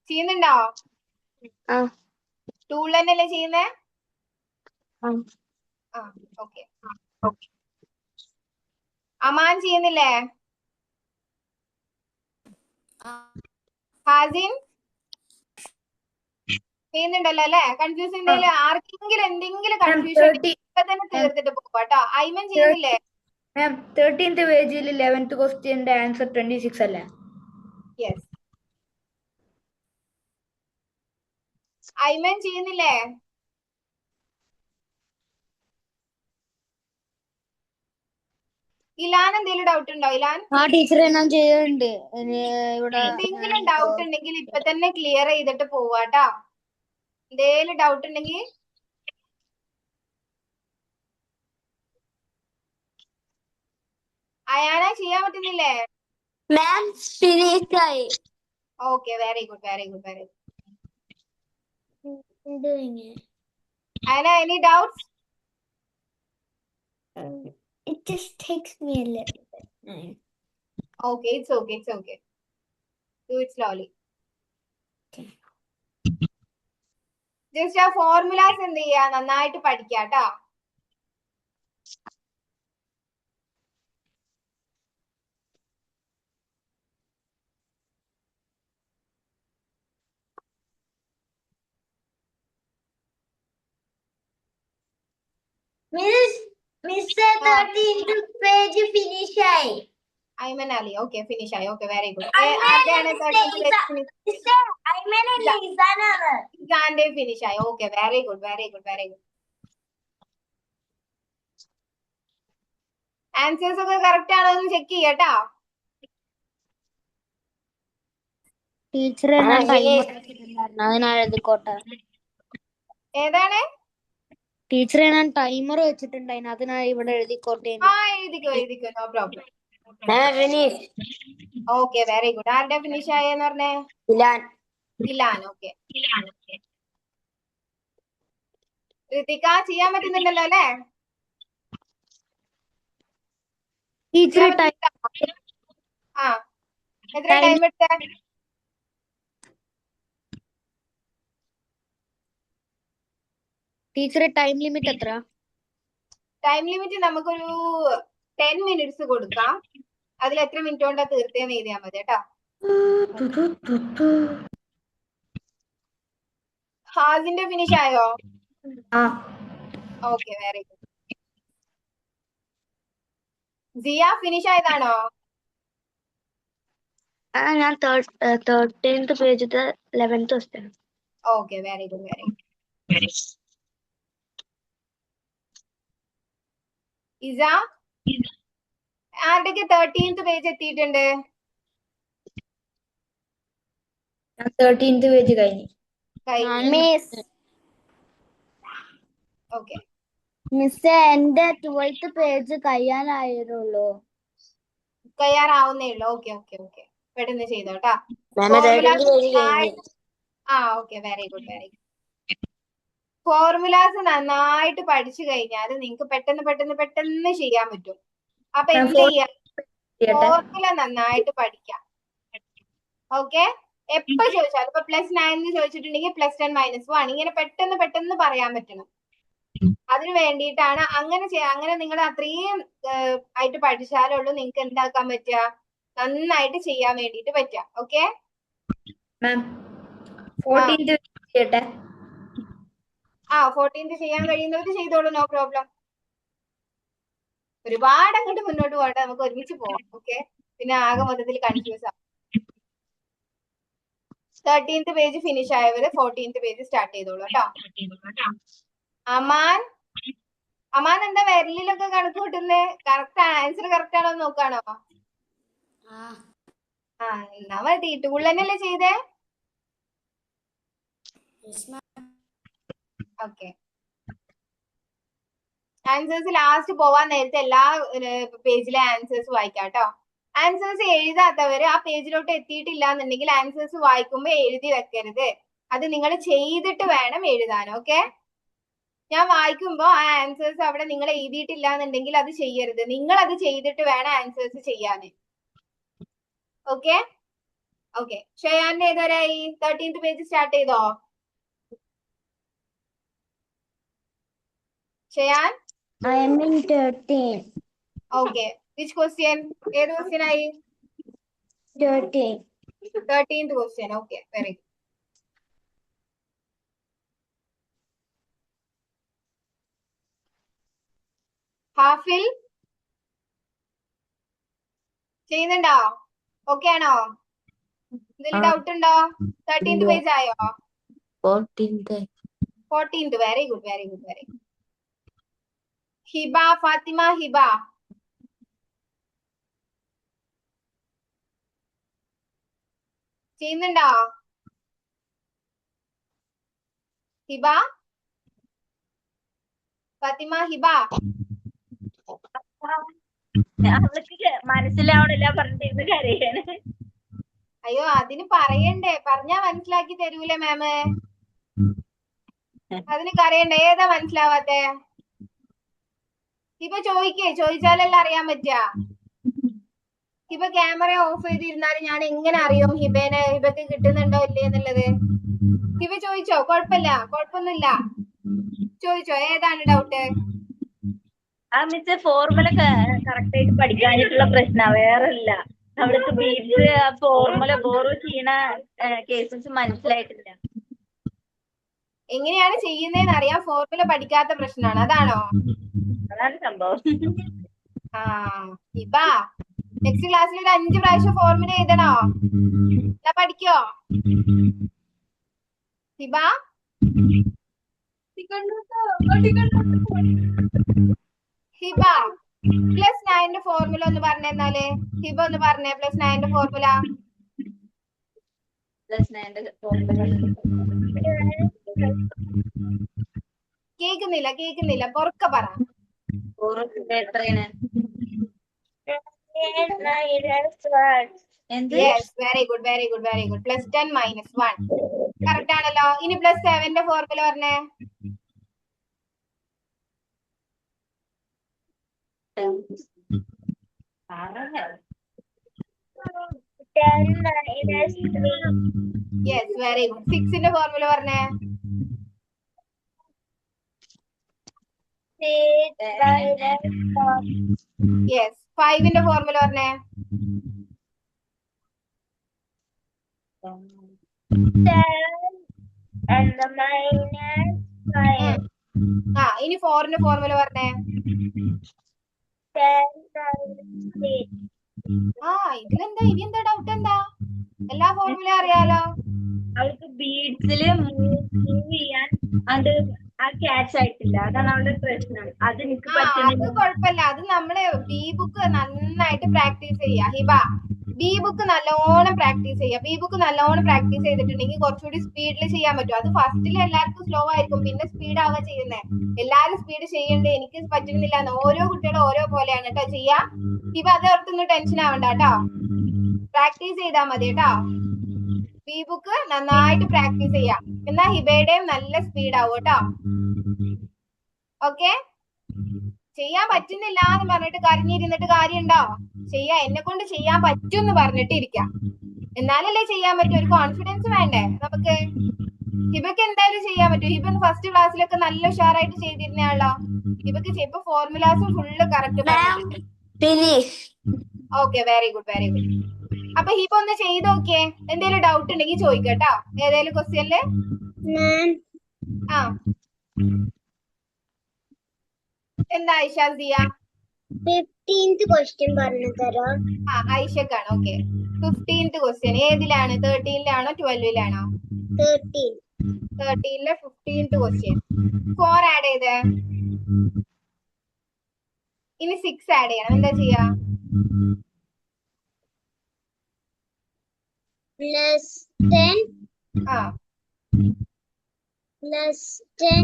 ചെയ്യുന്നുണ്ടോ? ടൂൾ തന്നെയല്ലേ ചെയ്യുന്നേ? ഓക്കെ. അമാൻ ചെയ്യുന്നില്ലേ? ഹാസിൻ ചെയ്യുന്നുണ്ടല്ലോ അല്ലെ? കൺഫ്യൂഷൻ ഉണ്ടെങ്കിൽ ആർക്കെങ്കിലും എന്തെങ്കിലും കൺഫ്യൂഷൻ ഇപ്പൊ തന്നെ തീർത്തിട്ട് പോവാട്ടോ. ഐമൻ ചെയ്യുന്നില്ലേ?
13th പേജിൽ 11th ക്വസ്റ്റ്യന്റെ ആൻസർ 26 അല്ലേ?
യെസ്. ഐമൻ ചെയ്യുന്നില്ലേ? ഇലാൻ എന്തെങ്കിലും ഡൗട്ട് ഉണ്ടോ? ഇലാൻ
ടീച്ചറെ ഞാൻ ചെയ്യുന്നുണ്ട്.
എന്തെങ്കിലും ഡൗട്ട് ഉണ്ടെങ്കിൽ ഇപ്പൊ തന്നെ ക്ലിയർ ചെയ്തിട്ട് പോവാട്ടോ. എന്തേലും ഡൗട്ട് ഉണ്ടെങ്കിൽ അയാന ചെയ്യാൻ പറ്റുന്നില്ലേ?
മാം ഫിനിഷ് ആയി.
Okay, very good very good very good. Ayana, any doubts?
It just takes me a little bit.
Okay, it's okay, it's okay. Do it slowly. Just ആ ഫോർമുലാസ് എന്ത് ചെയ്യാ, നന്നായിട്ട് പഠിക്കാട്ടോ.
Miss 13th page finish ആയി.
Aiman Ali, okay finish ആയി. Okay, very good. ഇസാന്റെ finish ആയി. Okay, very good very good very good. Answers ഒക്കെ കറക്റ്റ് ആണോ എന്ന് ചെക്ക് ചെയ്യട്ടോ.
ടീച്ചറെ ഞാൻ എഴുതിക്കോട്ടെ.
ഏതാണ്?
ടീച്ചറെ ഞാൻ ടൈമർ വെച്ചിട്ടുണ്ടായിരുന്നു, അതിനായി ഇവിടെ എഴുതിക്കോട്ടെ.
എഴുതിക്കോ എഴുതിക്കോ, no problem. Okay, very good. ആരുടെ ഫിനിഷ് ആയെന്ന് പറഞ്ഞേ? ഇലാൻ. ഓക്കെ, ഋതിക ചെയ്യാൻ പറ്റുന്നുണ്ടല്ലോ അല്ലേ?
ടീച്ചർ
ആ എത്ര ടൈം എടുത്ത?
ടീച്ചറെ ടൈം ലിമിറ്റ് എത്ര?
ടൈം ലിമിറ്റ് നമുക്കൊരു 10 മിനിറ്റ്സ് കൊടുക്കാം. അതിൽ എത്ര മിനിറ്റ് കൊണ്ടാ തീർത്തേന്ന് എഴുതിയാൽ മതി കേട്ടോ. ഹാസിന്റെ ഫിനിഷ് ആയോ? Okay, very good. Siya finish ആയതാണോ?
ഞാൻ 13th പേജത്തെ 11th question.
Okay, very good, very good. Isa ആരുടെയൊക്കെ 13th പേജ് എത്തിയിട്ടുണ്ട്?
13th പേജ് കഴിഞ്ഞു.
മിസ്
ഓക്കെ,
മിസ് എന്റെ 12th പേജ് കഴിയാനായിരുന്നുള്ളൂ.
തയ്യാറാവുന്നേ ഉള്ളൂ. ഓക്കെ ഓക്കെ ഓക്കെ, പെട്ടെന്ന് ചെയ്തോട്ടാ. Okay, very good, very good. Formulas നന്നായിട്ട് പഠിച്ചു കഴിഞ്ഞാൽ നിങ്ങൾക്ക് പെട്ടെന്ന് പെട്ടെന്ന് പെട്ടെന്ന് ചെയ്യാൻ പറ്റും. അപ്പൊ എന്ത് ചെയ്യാം? ഫോർമുല നന്നായിട്ട് പഠിക്കാം. ഓക്കെ, എപ്പോ ചോദിച്ചാലും ഇപ്പൊ +9 ചോദിച്ചിട്ടുണ്ടെങ്കിൽ +10 - 1 ഇങ്ങനെ പെട്ടെന്ന് പെട്ടെന്ന് പറയാൻ പറ്റണം. അതിന് വേണ്ടിയിട്ടാണ് അങ്ങനെ നിങ്ങൾ അത്രയും ആയിട്ട് പഠിച്ചാലുള്ളൂ നിങ്ങൾക്ക് എന്താക്കാൻ പറ്റുക, നന്നായിട്ട് ചെയ്യാൻ വേണ്ടിയിട്ട് പറ്റുക. ഓക്കെ, 14th ചെയ്യാൻ കഴിയുന്നവർ ചെയ്തോളൂ, നോ പ്രോബ്ലം. ഒരുപാട് അങ്ങോട്ട് മുന്നോട്ട് പോകട്ടെ, നമുക്ക് ഒരുമിച്ച് പോവാം. ഓക്കെ, പിന്നെ ആകെ മൊത്തത്തിൽ കൺഫ്യൂസ് ആവും. 13th പേജ് ഫിനിഷ് ആയവര് 14th പേജ് സ്റ്റാർട്ട് ചെയ്തോളൂ കേട്ടോ. അമാൻ എന്താ വിരലിലൊക്കെ കണക്ക് കൂട്ടുന്നേ? കറക്റ്റ് ആൻസർ കറക്റ്റ് ആണോ നോക്കാണോ? എന്നാ മതി. ടൂൾ തന്നെയല്ലേ ചെയ്തേ? ഓക്കെ, ആൻസേഴ്സ് ലാസ്റ്റ് പോവാൻ നേരത്തെ എല്ലാ പേജിലെ ആൻസേഴ്സ് വായിക്കാം കേട്ടോ. ആൻസേഴ്സ് എഴുതാത്തവര് ആ പേജിലോട്ട് എത്തിയിട്ടില്ല എന്നുണ്ടെങ്കിൽ ആൻസേഴ്സ് വായിക്കുമ്പോ എഴുതി വെക്കരുത്. അത് നിങ്ങൾ ചെയ്തിട്ട് വേണം എഴുതാൻ. ഓക്കെ, ഞാൻ വായിക്കുമ്പോ ആ ആൻസേഴ്സ് അവിടെ നിങ്ങൾ എഴുതിയിട്ടില്ല എന്നുണ്ടെങ്കിൽ അത് ചെയ്യരുത്. നിങ്ങൾ അത് ചെയ്തിട്ട് വേണം ആൻസേഴ്സ് ചെയ്യാൻ. ഓക്കെ ഓക്കെ, ഷയാന്റെ ഏതുവരെയായി? 13th പേജ് സ്റ്റാർട്ട് ചെയ്തോ Shayan?
I am in 13.
Okay, which question? ഏത് ക്വസ്റ്റ്യൻ ആയി? 13th question. Okay, very good. ഹാഫിൽ ചെയ്യുന്നുണ്ടോ? ഓക്കെ ആണോ? എന്തെങ്കിലും ഡൗട്ട് ഉണ്ടോ? 13th പേജ് ആയോ? 14th. Very good, very good, very good. Hiba, Fathima, Hiba ചെയ്യുന്നുണ്ടോ? ഹിബ, ഫാത്തിമ, ഹിബ.
മനസ്സിലാവണില്ല, പറഞ്ഞിരുന്ന് കരയാണ്.
അയ്യോ, അതിന് പറയണ്ടേ? പറഞ്ഞാ മനസ്സിലാക്കി തരൂലേ മാമ്? അതിന് കരയണ്ടേ? ഏതാ മനസ്സിലാവാത്തെ? ഹിബ ചോദിച്ചാലല്ല അറിയാൻ പറ്റുക. ഹിബ ക്യാമറ ഓഫ് ചെയ്തിരുന്നാല് ഞാൻ എങ്ങനെ അറിയും ഹിബക്ക് കിട്ടുന്നുണ്ടോ ഇല്ലേ എന്നുള്ളത്? ഹിബ ചോദിച്ചോ? കുഴപ്പമൊന്നുമില്ല. ചോദിച്ചോ, ഏതാണ് ഡൗട്ട്?
ആ മിസ് ഫോർമുല കറക്റ്റ് ആയിട്ട് പഠിക്കാനായിട്ടുള്ള പ്രശ്ന, വേറല്ല. അവൾക്ക് ബീറ്റ്സ് ഫോർമുല ബോറോ ചെയ്യണ കേസസ് മനസ്സിലായിട്ടില്ല.
എങ്ങനെയാണ് ചെയ്യുന്നതെന്ന് അറിയാം, ഫോർമുല പഠിക്കാത്ത പ്രശ്നമാണ്. അതാണോ?
അതാണ് സംഭവം.
ഹിബ നെക്സ്റ്റ് ക്ലാസ്സിൽ ഒരു 5 പ്രാവശ്യം ഫോർമുല എഴുതണോ? എന്നാ പഠിക്കോ ഹിബ? ഹിബ +9 ഫോർമുല ഒന്ന് പറഞ്ഞാല്. ഹിബ ഒന്ന് പറഞ്ഞേ +9 ഫോർമുല. കേക്കുന്നില്ല, പൊറക്കെ പറ.
എത്രയാണ്?
വെരി ഗുഡ്, +10 - 1 കറക്റ്റ് ആണല്ലോ. ഇനി +7 ഫോർമുല പറഞ്ഞേ. Yes, very good. 6ന്റെ ഫോർമുല പറഞ്ഞേ. യെസ്. 5ന്റെ ഫോർമുല പറഞ്ഞേ. ഇനി 4ന്റെ ഫോർമുല പറഞ്ഞേ. ഇതിലെന്താ, ഇനി എന്താ ഡൗട്ട് എന്താ? എല്ലാ ഫോർമുല അറിയാലോ.
അവൾക്ക് ബീഡ്സില് മൂവ് ചെയ്യാൻ അത് ക്യാച്ച് ആയിട്ടില്ല. അതാണ് അവളുടെ പ്രശ്നം. അത് എനിക്ക്
അത്
പറ്റുന്നില്ല.
കുഴപ്പമില്ല. അത് നമ്മള് ബി ബുക്ക് നന്നായിട്ട് പ്രാക്ടീസ് ചെയ്യാ. ഹിബ, ബി ബുക്ക് നല്ലോണം പ്രാക്ടീസ് ചെയ്യാം. ബി ബുക്ക് നല്ലോണം പ്രാക്ടീസ് ചെയ്തിട്ടുണ്ടെങ്കിൽ കുറച്ചുകൂടി സ്പീഡിൽ ചെയ്യാൻ പറ്റും. അത് ഫസ്റ്റിൽ എല്ലാവർക്കും സ്ലോ ആയിരിക്കും, പിന്നെ സ്പീഡ് ആവുക ചെയ്യുന്നത്. എല്ലാരും സ്പീഡ് ചെയ്യണ്ടേ, എനിക്ക് പറ്റുന്നില്ല എന്ന്. ഓരോ കുട്ടികളും ഓരോ പോലെയാണ് കേട്ടോ ചെയ്യാ. ഹിബ, അത് ഓർത്തൊന്നും ടെൻഷൻ ആവണ്ട കേട്ടോ. പ്രാക്ടീസ് ചെയ്താൽ മതി കേട്ടോ. ബി ബുക്ക് നന്നായിട്ട് പ്രാക്ടീസ് ചെയ്യാം. എന്നാ ഹിബയുടെയും നല്ല സ്പീഡ് ആവും കേട്ടോ. ഓക്കെ, ചെയ്യാൻ പറ്റുന്നില്ല എന്ന് പറഞ്ഞിട്ട് കരഞ്ഞിരുന്നിട്ട് കാര്യമുണ്ടോ? എന്നെ കൊണ്ട് ചെയ്യാൻ പറ്റും എന്ന് പറഞ്ഞിട്ട് ഇരിക്കാം. എന്നാലല്ലേ ചെയ്യാൻ പറ്റും. ഒരു കോൺഫിഡൻസ് വേണ്ടേ നമുക്ക്. ഹിബക്ക് എന്തായാലും ചെയ്യാൻ പറ്റും. ഹിബ ഫസ്റ്റ് ക്ലാസ്സിലൊക്കെ നല്ല ഉഷാറായിട്ട് ചെയ്തിരുന്നയാളോ. ഹിബക്ക് ഇപ്പൊ formulas full correct. Okay, very good, very good. അപ്പൊ ഹിബ ഒന്ന് ചെയ്ത് നോക്കിയേ. എന്തെങ്കിലും ഡൗട്ട് ഉണ്ടെങ്കിൽ ചോദിക്കട്ടോ, ഏതെങ്കിലും ക്വസ്റ്റ്യനില്. എന്താ ഐഷാസിയ?
15th ക്വസ്റ്റ്യൻ പറഞ്ഞു തരോ?
ഐഷക്കാണ്. ഓക്കെ, 15th ക്വസ്റ്റ്യൻ ഏതിലാണ്? 13-ലാണോ 12-ലാണോ? 13-ലെ 15th ക്വസ്റ്റ്യൻ. 4 ആഡ് ചെയ്തേ. ഇനി 6 ആഡ് ചെയ്യണം. എന്താ ചെയ്യാ?
Less than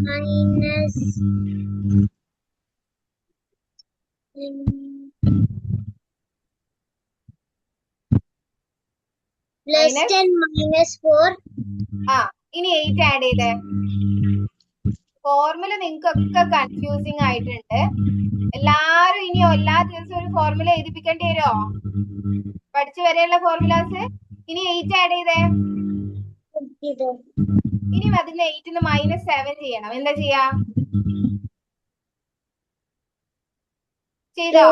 minus -4.
ഇനി 8 ആഡ് ചെയ്തേ. ഫോർമുല നിങ്ങൾക്കൊക്കെ കൺഫ്യൂസിങ് ആയിട്ടുണ്ട്. എല്ലാരും ഇനി എല്ലാ ദിവസവും ഒരു ഫോർമുല എഴുതിപ്പിക്കേണ്ടി വരുമോ? പഠിച്ചു വരെയുള്ള ഫോർമുലാസ്. ഇനി 8 ആഡ് ചെയ്തേ. ഇനി അതിന് 8-ന് -7 ചെയ്യണം. എന്താ ചെയ്യാ? ചെയ്തോ?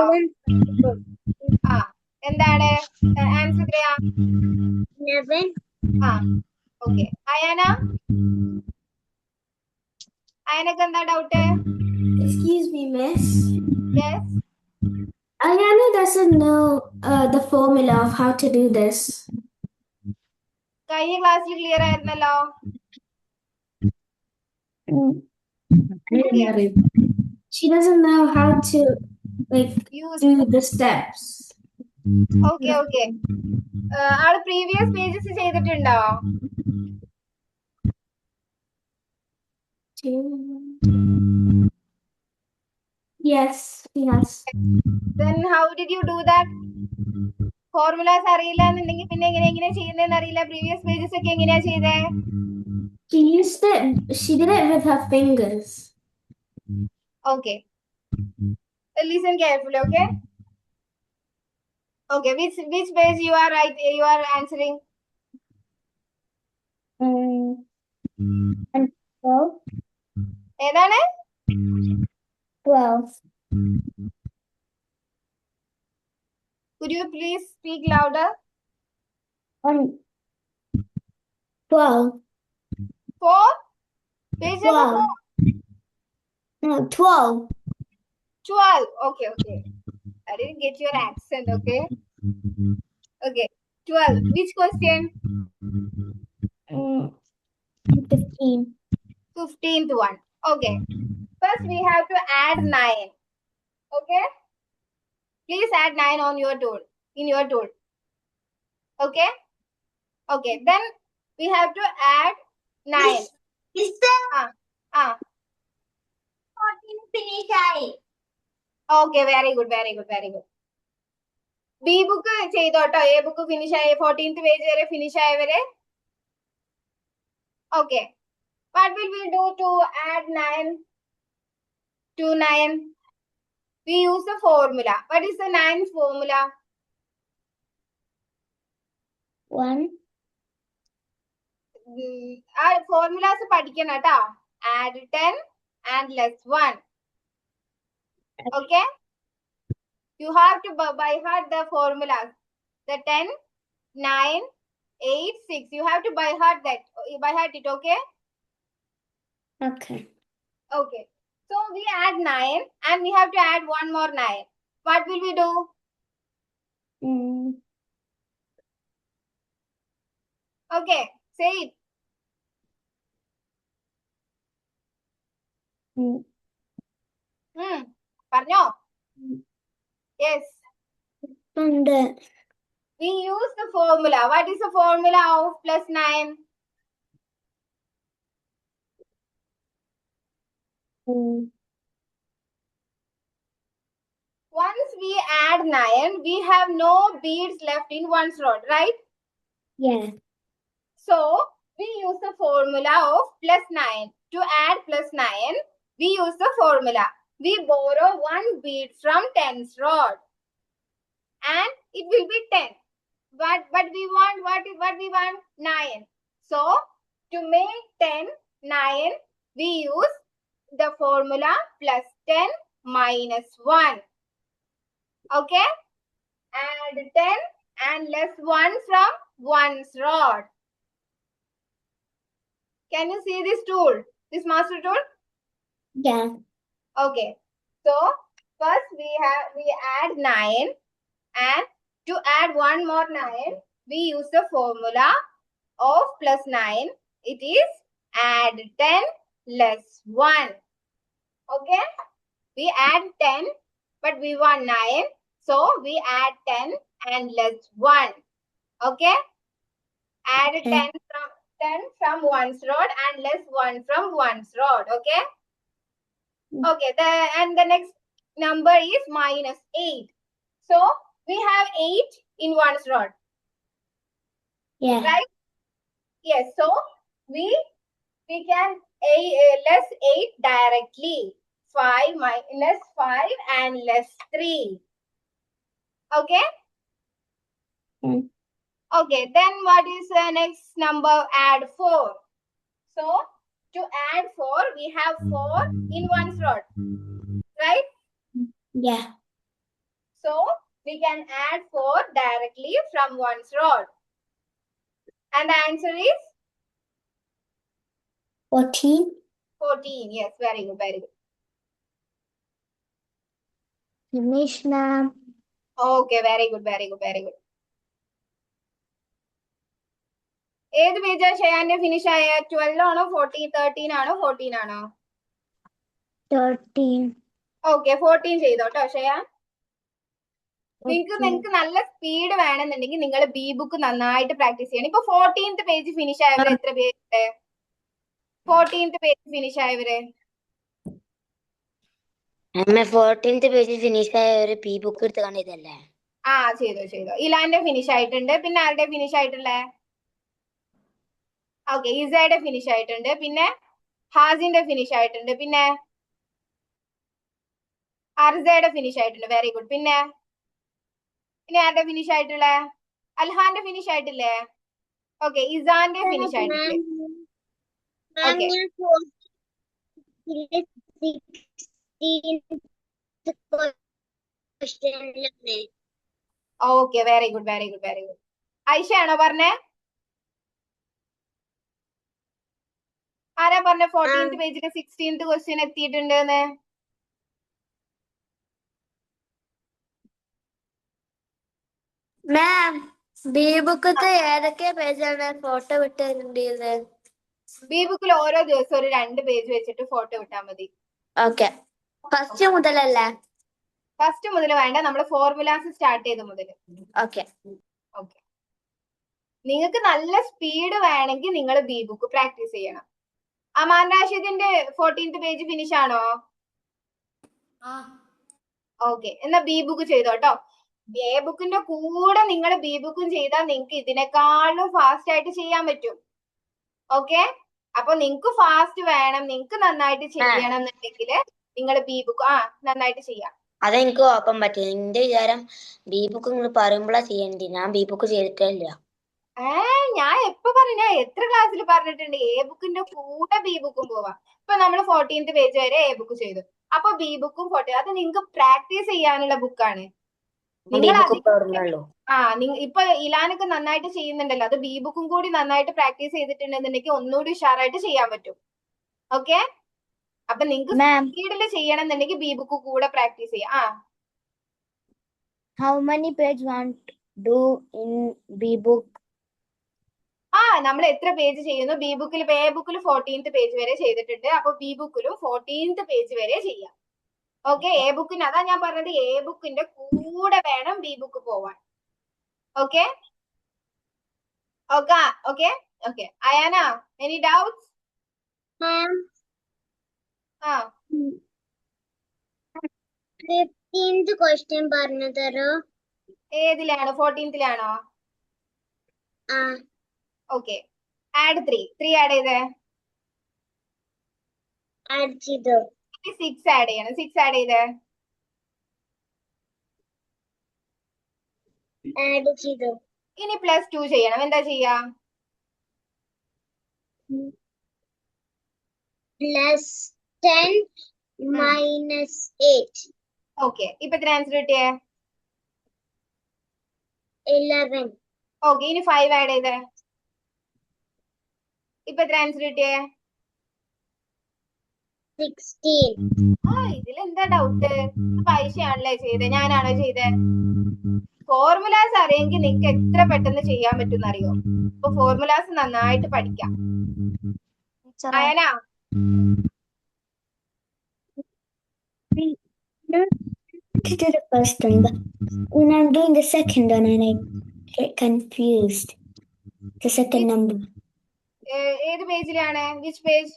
എന്താണ് ആൻസർ? എത്രയാ?
11.
ഓക്കെ. അയനക്ക് എന്താ doubt?
Excuse me, miss.
Yes.
Ayana doesn't know the formula of how to do this.
കഴിഞ്ഞ ക്ലാസ്സിൽ ക്ലിയർ ആയിരുന്നല്ലോ.
She doesn't know how to do the steps.
Okay, okay. ആള് പ്രീവിയസ് പേജസ് ചെയ്തിട്ടുണ്ടോ?
Yes, yes.
Then how did you do that? Formulas അറിയില്ല എന്നുണ്ടെങ്കിൽ പിന്നെ എങ്ങനെയാ ചെയ്യുന്നതെന്ന് അറിയില്ല. പ്രീവിയസ് പേജസ് ഒക്കെ എങ്ങനെയാ ചെയ്തേ?
She did it with her fingers.
Okay. Listen carefully, okay? Okay, which page you are answering?
12.
ഏതാണ്?
12.
Could you please speak louder?
12.
4? Page number 4?
No, 12.
12. Okay, okay. I didn't get your accent, okay? Okay. 12. Which question?
15.
15th one. Okay. First we have to add 9. Okay? Please add 9 on your tool. In your tool. Okay? Okay. Then we have to add 9.
Mister,
14 finish ആയി. Okay, very good, very good, very good. B book ചെയ്തോട്ടോ. A book finish ആയി. 14th page വരെ finish ആയവരെ. Okay. What will we do to add 9 to 9? We use the formula. What is the 9th formula?
1.
ആ formulas പഠിക്കണം കേട്ടോ. Add 10 and less 1. Okay? You have to by heart the formulas. The 10, 9, 8, 6. You have to by heart it, okay?
Okay.
Okay. So we add 9 and we have to add one more 9. What will we do? Okay. Say it. പറഞ്ഞോ? Yes.
And
We use the formula. What is the formula of plus 9? Once we add 9, we have no beads left in one's rod, right?
yeah.
So we use the formula of plus 9. To add plus 9, we use the formula. We borrow one bead from 10's rod, and it will be 10. But we want what we want? 9. So to make 10 9, we use the formula plus 10 minus 1. Okay? Add 10 and less 1 from one's rod. Can you see this tool? This master tool?
Yeah.
Okay. So first we add 9, and to add one more 9, we use the formula of plus 9. It is add 10 less 1. Okay? We add 10, but we want 9. So we add 10 and less 1. Okay? Add 10 from one's rod and less 1 from one's rod. Okay? Okay. And the next number is minus 8. So we have 8 in one's rod.
Yeah.
Right? Yes. So we can less 8 directly. 5 minus 5 and less 3. Okay? Okay. Then what is the next number? Add 4. So to add 4, we have 4 in one's rod. Right?
Yeah.
So we can add 4 directly from one's rod. And the answer is
14.
14. Yes, very good, very good.
Finish, ma'am.
Okay, very good, very good, very good. ഏത് പേജാ ഷയാന്റെ finish ആയ? 12 ആണോ 14? 13 ആണോ 14 ആണോ?
13.
Okay, 14 ചെയ്തോട്ടോ Shayan. നിങ്ങൾക്ക് നല്ല speed വേണമെന്നുണ്ടെങ്കിൽ നിങ്ങൾ B book നന്നായിട്ട് പ്രാക്ടീസ് ചെയ്യണം. ഇപ്പൊ 14th പേജ് ഫിനിഷ് ആയവര് എത്ര പേരുണ്ട്? 14th പേജ് ഫിനിഷ് ആയവര്?
14th പേജ് ഫിനിഷ് ആയ ഒരു പി ബുക്ക് എടുത്ത് കണ്ടിതല്ലേ?
ആ ചെയ്തോ. ഇലാന്റെ ഫിനിഷ് ആയിട്ടുണ്ട്. പിന്നെ ആരുടെ ഫിനിഷ് ആയിട്ടുള്ളേ? ഓക്കെ, ഇസയുടെ ഫിനിഷ് ആയിട്ടുണ്ട്. പിന്നെ ഹാസിന്റെ ഫിനിഷ് ആയിട്ടുണ്ട്. പിന്നെ അർസയുടെ ഫിനിഷ് ആയിട്ടുണ്ട്. Very good. പിന്നെ ആരുടെ ഫിനിഷ് ആയിട്ടുള്ളേ? അൽഹാന്റെ ഫിനിഷ് ആയിട്ടില്ലേ? ഓക്കെ, ഇസാന്റെ ഫിനിഷ് ആയിട്ടില്ലേ? Okay, okay, very good, very good, very good. Aisha ആണോ പറഞ്ഞേ? ആരാ പറഞ്ഞ 14th പേജിലെ 16th ക്വസ്റ്റ്യൻ എത്തിയിട്ടുണ്ട് എന്ന്?
മാം, ബി ബുക്കത്തെ ഏതൊക്കെ പേജാണ് ഫോട്ടോ വിട്ടിട്ടുണ്ട്?
ബി ബുക്കിൽ ഓരോ ദിവസം ഒരു 2 പേജ് വെച്ചിട്ട് ഫോട്ടോ വിട്ടാൽ മതി.
Okay, first മുതലല്ലേ?
ഫസ്റ്റ് മുതൽ വേണ്ട, നമ്മൾ ഫോർമുലാസ് സ്റ്റാർട്ട് ചെയ്ത് മുതൽ.
ഓക്കെ.
ഓക്കെ, നിങ്ങൾക്ക് നല്ല സ്പീഡ് വേണമെങ്കിൽ നിങ്ങൾ ബി ബുക്ക് പ്രാക്ടീസ് ചെയ്യണം. അമാൻ റാഷിദിന്റെ 14th പേജ് ഫിനിഷ് ആണോ? ഓക്കെ, എന്നാ ബി ബുക്ക് ചെയ്തോട്ടോ. എ ബുക്കിന്റെ കൂടെ നിങ്ങൾ ബി ബുക്കും ചെയ്താൽ നിങ്ങൾക്ക് ഇതിനേക്കാളും ഫാസ്റ്റ് ആയിട്ട് ചെയ്യാൻ പറ്റും. ഓക്കെ, അപ്പൊ നിങ്ങക്ക് ഫാസ്റ്റ് വേണം, നിങ്ങക്ക് നന്നായിട്ട് ചെയ്യണം എന്നുണ്ടെങ്കിൽ നിങ്ങൾ ബി ബുക്ക് നന്നായിട്ട് ചെയ്യാം.
അതെനിക്ക് ഓർക്കാൻ പറ്റില്ല. എന്റെ വിചാരം ബി ബുക്ക് നിങ്ങൾ പറയുമ്പോഴാ ചെയ്യണ്ടി. ഞാൻ ബി ബുക്ക് ചെയ്തിട്ടില്ല.
ഞാൻ എപ്പോ പറഞ്ഞു? ഞാൻ എത്ര ക്ലാസ്സിൽ പറഞ്ഞിട്ടുണ്ട് എ ബുക്കിന്റെ കൂടെ ബി ബുക്കും പോവാം. ഇപ്പൊ നമ്മൾ 14th പേജ് വരെ എ ബുക്ക് ചെയ്തു. അപ്പൊ ബി ബുക്കും 14 അത് നിങ്ങൾക്ക് പ്രാക്ടീസ് ചെയ്യാനുള്ള ബുക്കാണ്. നിങ്ങൾ ഇപ്പൊ ഇലാനൊക്കെ നന്നായിട്ട് ചെയ്യുന്നുണ്ടല്ലോ, അത് ബി ബുക്കും കൂടി നന്നായിട്ട് പ്രാക്ടീസ് ചെയ്തിട്ടുണ്ടെന്നുണ്ടെങ്കിൽ ഒന്നുകൂടി ഉഷാറായിട്ട് ചെയ്യാൻ പറ്റും. ഓക്കെ, അപ്പൊ നിങ്ങൾക്ക് സ്പീഡിൽ ചെയ്യണം എന്നുണ്ടെങ്കിൽ ബി ബുക്ക് കൂടെ പ്രാക്ടീസ് ചെയ്യാം.
How many page want do in B book?
നമ്മൾ എത്ര പേജ് ചെയ്യുന്നു ബി ബുക്കിൽ? എ ബുക്കിൽ 14th പേജ് വരെ ചെയ്തിട്ടുണ്ട്. അപ്പൊ ബി ബുക്കിലും 14th പേജ് വരെ ചെയ്യാം. ഓക്കെ, എ ബുക്കിന് അതാ ഞാൻ പറഞ്ഞത്, എ ബുക്കിന്റെ കൂടെ വേണം ബി ബുക്ക് പോവാൻ. Okay okay okay okay. Ayana, any doubts? ആ
15th question പറഞ്ഞു തരോ?
ഏതിലാണ്? 14th-ലാണോ? ഓക്കെ, ആഡ് 3 ആഡ് ചെയ്തേ.
ആഡ് ചെയ്തോ?
6 ആഡ് ചെയ്യണം. 6 ആഡ് ചെയ്തേ.
ആഡ് ചെയ്തോ?
ഇനി +2 ചെയ്യണം. എന്താ ചെയ്യാ?
+10 -8.
ഓക്കെ, ഇപ്പൊ എത്ര ആൻസർ കിട്ടിയേ?
11.
ഓക്കെ, ഇനി 5 ആഡ് ചെയ്തേ. ഇപ്പൊ എത്ര ആൻസർ കിട്ടിയേ?
16.
ഇതിലെന്താ ഡൗട്ട്? പൈസയാണല്ലേ ചെയ്തേ, ഞാനാണോ ചെയ്തേ? ഫോർമുലാസ് അറിയെങ്കിൽ നിങ്ങൾക്ക് എത്ര പെട്ടെന്ന് ചെയ്യാൻ പറ്റും അറിയോ? അപ്പൊ ഫോർമുലാസ് നന്നായിട്ട് പഠിക്കാം. Ayana,
To do the first one, but when I'm doing the second one, I get confused. The second number.
ഏത് പേജിലാണ്? Which page?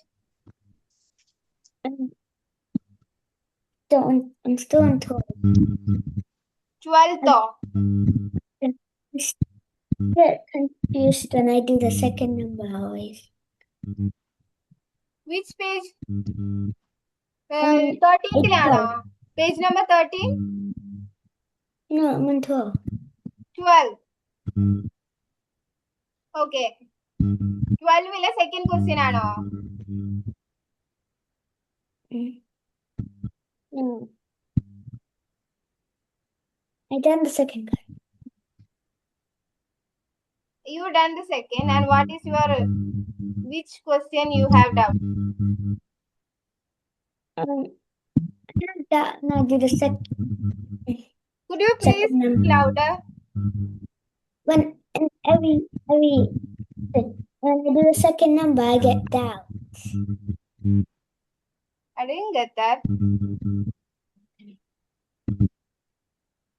I'm still on 12.
12th.
Get confused when I do the second number always.
Which page? 13th-ലാണോ? Page number 13?
No, I'm on 12.
12. Okay, 12-ലെ second question ആണോ?
No. I done the second one.
You done the second, and what is your which question you have done?
No, I did the second.
Could you please speak louder?
When every when I do the second number, I get doubts.
I didn't get that.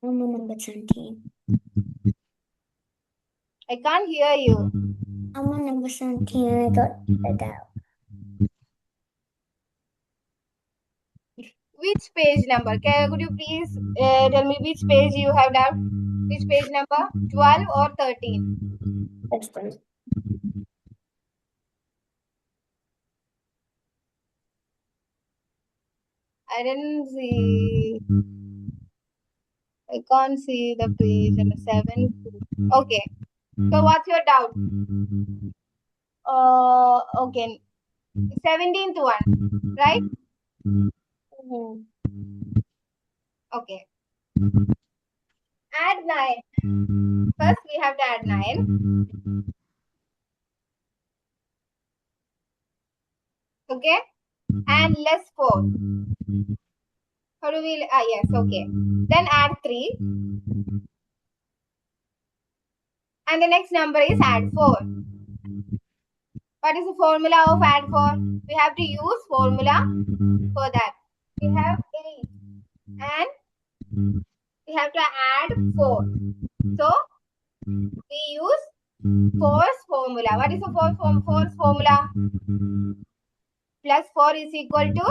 I'm on number 17.
I can't hear you.
I'm on number 17 and I got a doubt.
Which page number? Could you please tell me which page you have done? Which page number? 12 or 13?
That's fine.
I didn't see. I can't see the page number 7. Okay. So what's your doubt? Okay. 17th one, right? Okay. Add 9. First we have to add 9. Okay. And less 4. How do we? Yes. Okay. Then add 3. And the next number is add 4. What is the formula of add 4? We have to use formula for that. We have 8 and we have to add 4. So we use 4's formula. What is the 4's formula? Plus 4 is equal to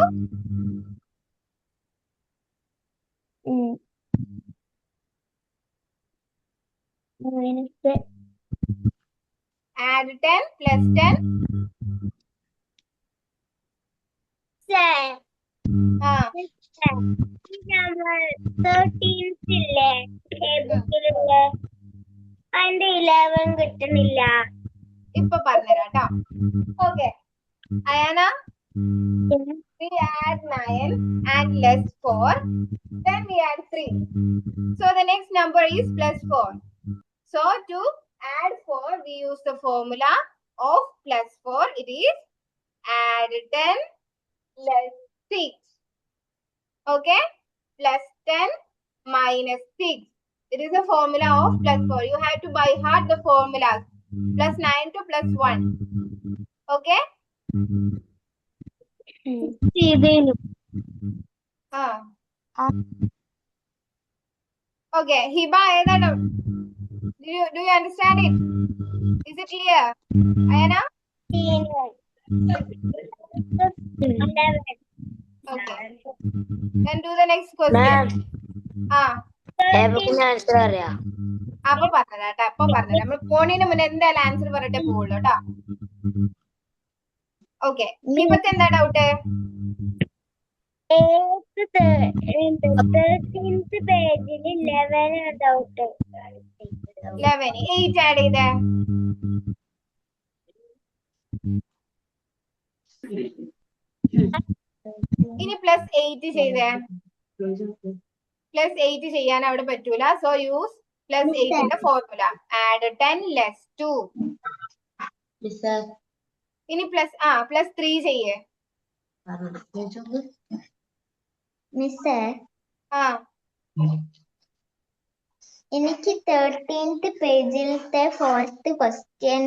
add 10 plus 10.
നമ്മൾ 13th ഇല്ലേ ബുക്കിലുള്ള അതിന്റെ 11 കിട്ടുന്നില്ല.
ഇപ്പൊ പറഞ്ഞുതരാം കേട്ടോ. Okay Ayana, we add 9 and less 4, then we add 3. So the next number is plus 4. So to add 4, we use the formula of plus 4. It is add 10 less 6. Okay? Plus 10 minus 6. It is a formula of plus 4. You have to by heart the formulas. Plus 9 to plus 1. Okay? Okay, Hiba, do you understand it? Is it clear? Ayana? Okay. Then do the next question.
Answer അറിയാം.
അപ്പൊ പറഞ്ഞതാ അപ്പൊ പറഞ്ഞത് നമ്മൾ പോണതിന് മുന്നേ എന്തായാലും answer പറഞ്ഞിട്ടേ പോവുള്ളൂ കേട്ടോ. ഓക്കെ, ഹിബക്ക് എന്താ ഡൗട്ട്?
13th പേജിൽ 11 ഡൗട്ട്.
11 8 ആഡ് ചെയ്തേ. ഇനി പ്ലസ് 8 ചെയ്തേ. പ്ലസ് 8 ചെയ്യാൻ അവിടെ പറ്റൂല. സോ യൂസ് പ്ലസ് 8ന്റെ ഫോർമുല. Add 10 less 2. ഇനി പ്ലസ് 3 ചെയ്യേ.
മിസ്സേ എനിക്ക് 13th പേജിലത്തെ 4th ക്വസ്റ്റ്യൻ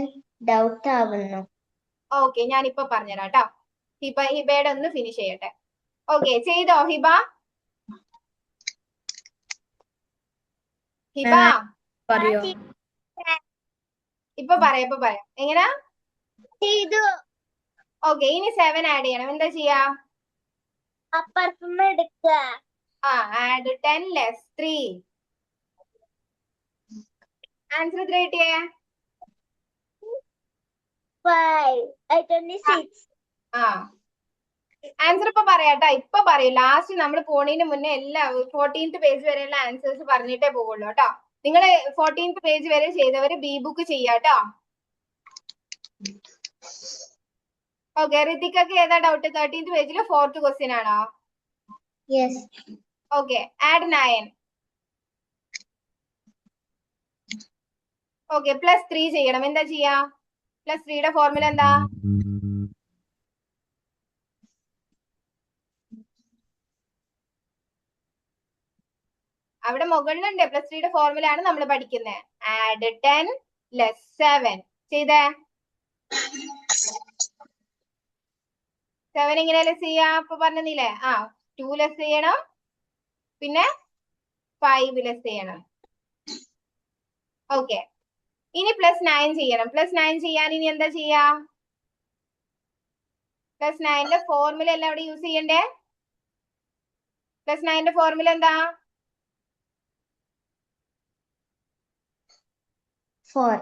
ഡൗട്ട് ആവുന്നു.
ഓക്കെ, ഞാനിപ്പോ പറഞ്ഞുതരാം കേട്ടോ. ഹിബയുടെ ഒന്ന് ഫിനിഷ് ചെയ്യട്ടെ. ഓക്കെ, ചെയ്തോ ഹിബ? ഹിബ ഇപ്പൊ പറയാം. എങ്ങനാ
ചെയ്തു?
ഓക്കെ, ഇനി 7 ആഡ് ചെയ്യണം. എന്താ ചെയ്യാ?
അപ്പുറത്തുനിന്ന് എടുക്കുക.
Add 10 less 3. ആൻസർ എത്ര കിട്ടിയേ?
26.
ആൻസർ ഇപ്പൊ പറയാട്ടോ. ഇപ്പൊ പറയൂ. ലാസ്റ്റ് നമ്മൾ പോണതിന് മുന്നേ എല്ലാ 14th പേജ് വരെയുള്ള ആൻസേഴ്സ് പറഞ്ഞിട്ടേ പോകുള്ളൂ കേട്ടോ. നിങ്ങൾ 14th പേജ് വരെ ചെയ്തവര് ബി ബുക്ക് ചെയ്യാട്ടോ. ഓക്കെ, ഋതിക്കൊക്കെ ഏതാ ഡൗട്ട്? 13th പേജിൽ 4th ക്വസ്റ്റ്യൻ ആണോ?
Yes.
Okay, add 9. Okay, plus 3 ചെയ്യണം. എന്താ ചെയ്യാ? പ്ലസ് 3യുടെ ഫോർമുല എന്താ? അവിടെ മുകളിലുണ്ട്. പ്ലസ് 3യുടെ ഫോർമുല ആണ് നമ്മൾ പഠിക്കുന്നത്. Add 10 less 7. ചെയ്തേ. 7 എങ്ങനെ ലെസ് ചെയ്യാ? ഇപ്പൊ പറഞ്ഞില്ലേ? 2 ലെസ് ചെയ്യണം, പിന്നെ 5 ലെസ് ചെയ്യണം. ഓക്കെ, ഇനി പ്ലസ് 9 ചെയ്യണം. പ്ലസ് 9 ചെയ്യാൻ ഇനി എന്താ ചെയ്യാ? പ്ലസ് 9ന്റെ ഫോർമുല അല്ല അവിടെ യൂസ് ചെയ്യണ്ടേ? പ്ലസ് 9ന്റെ ഫോർമുല എന്താ?
4.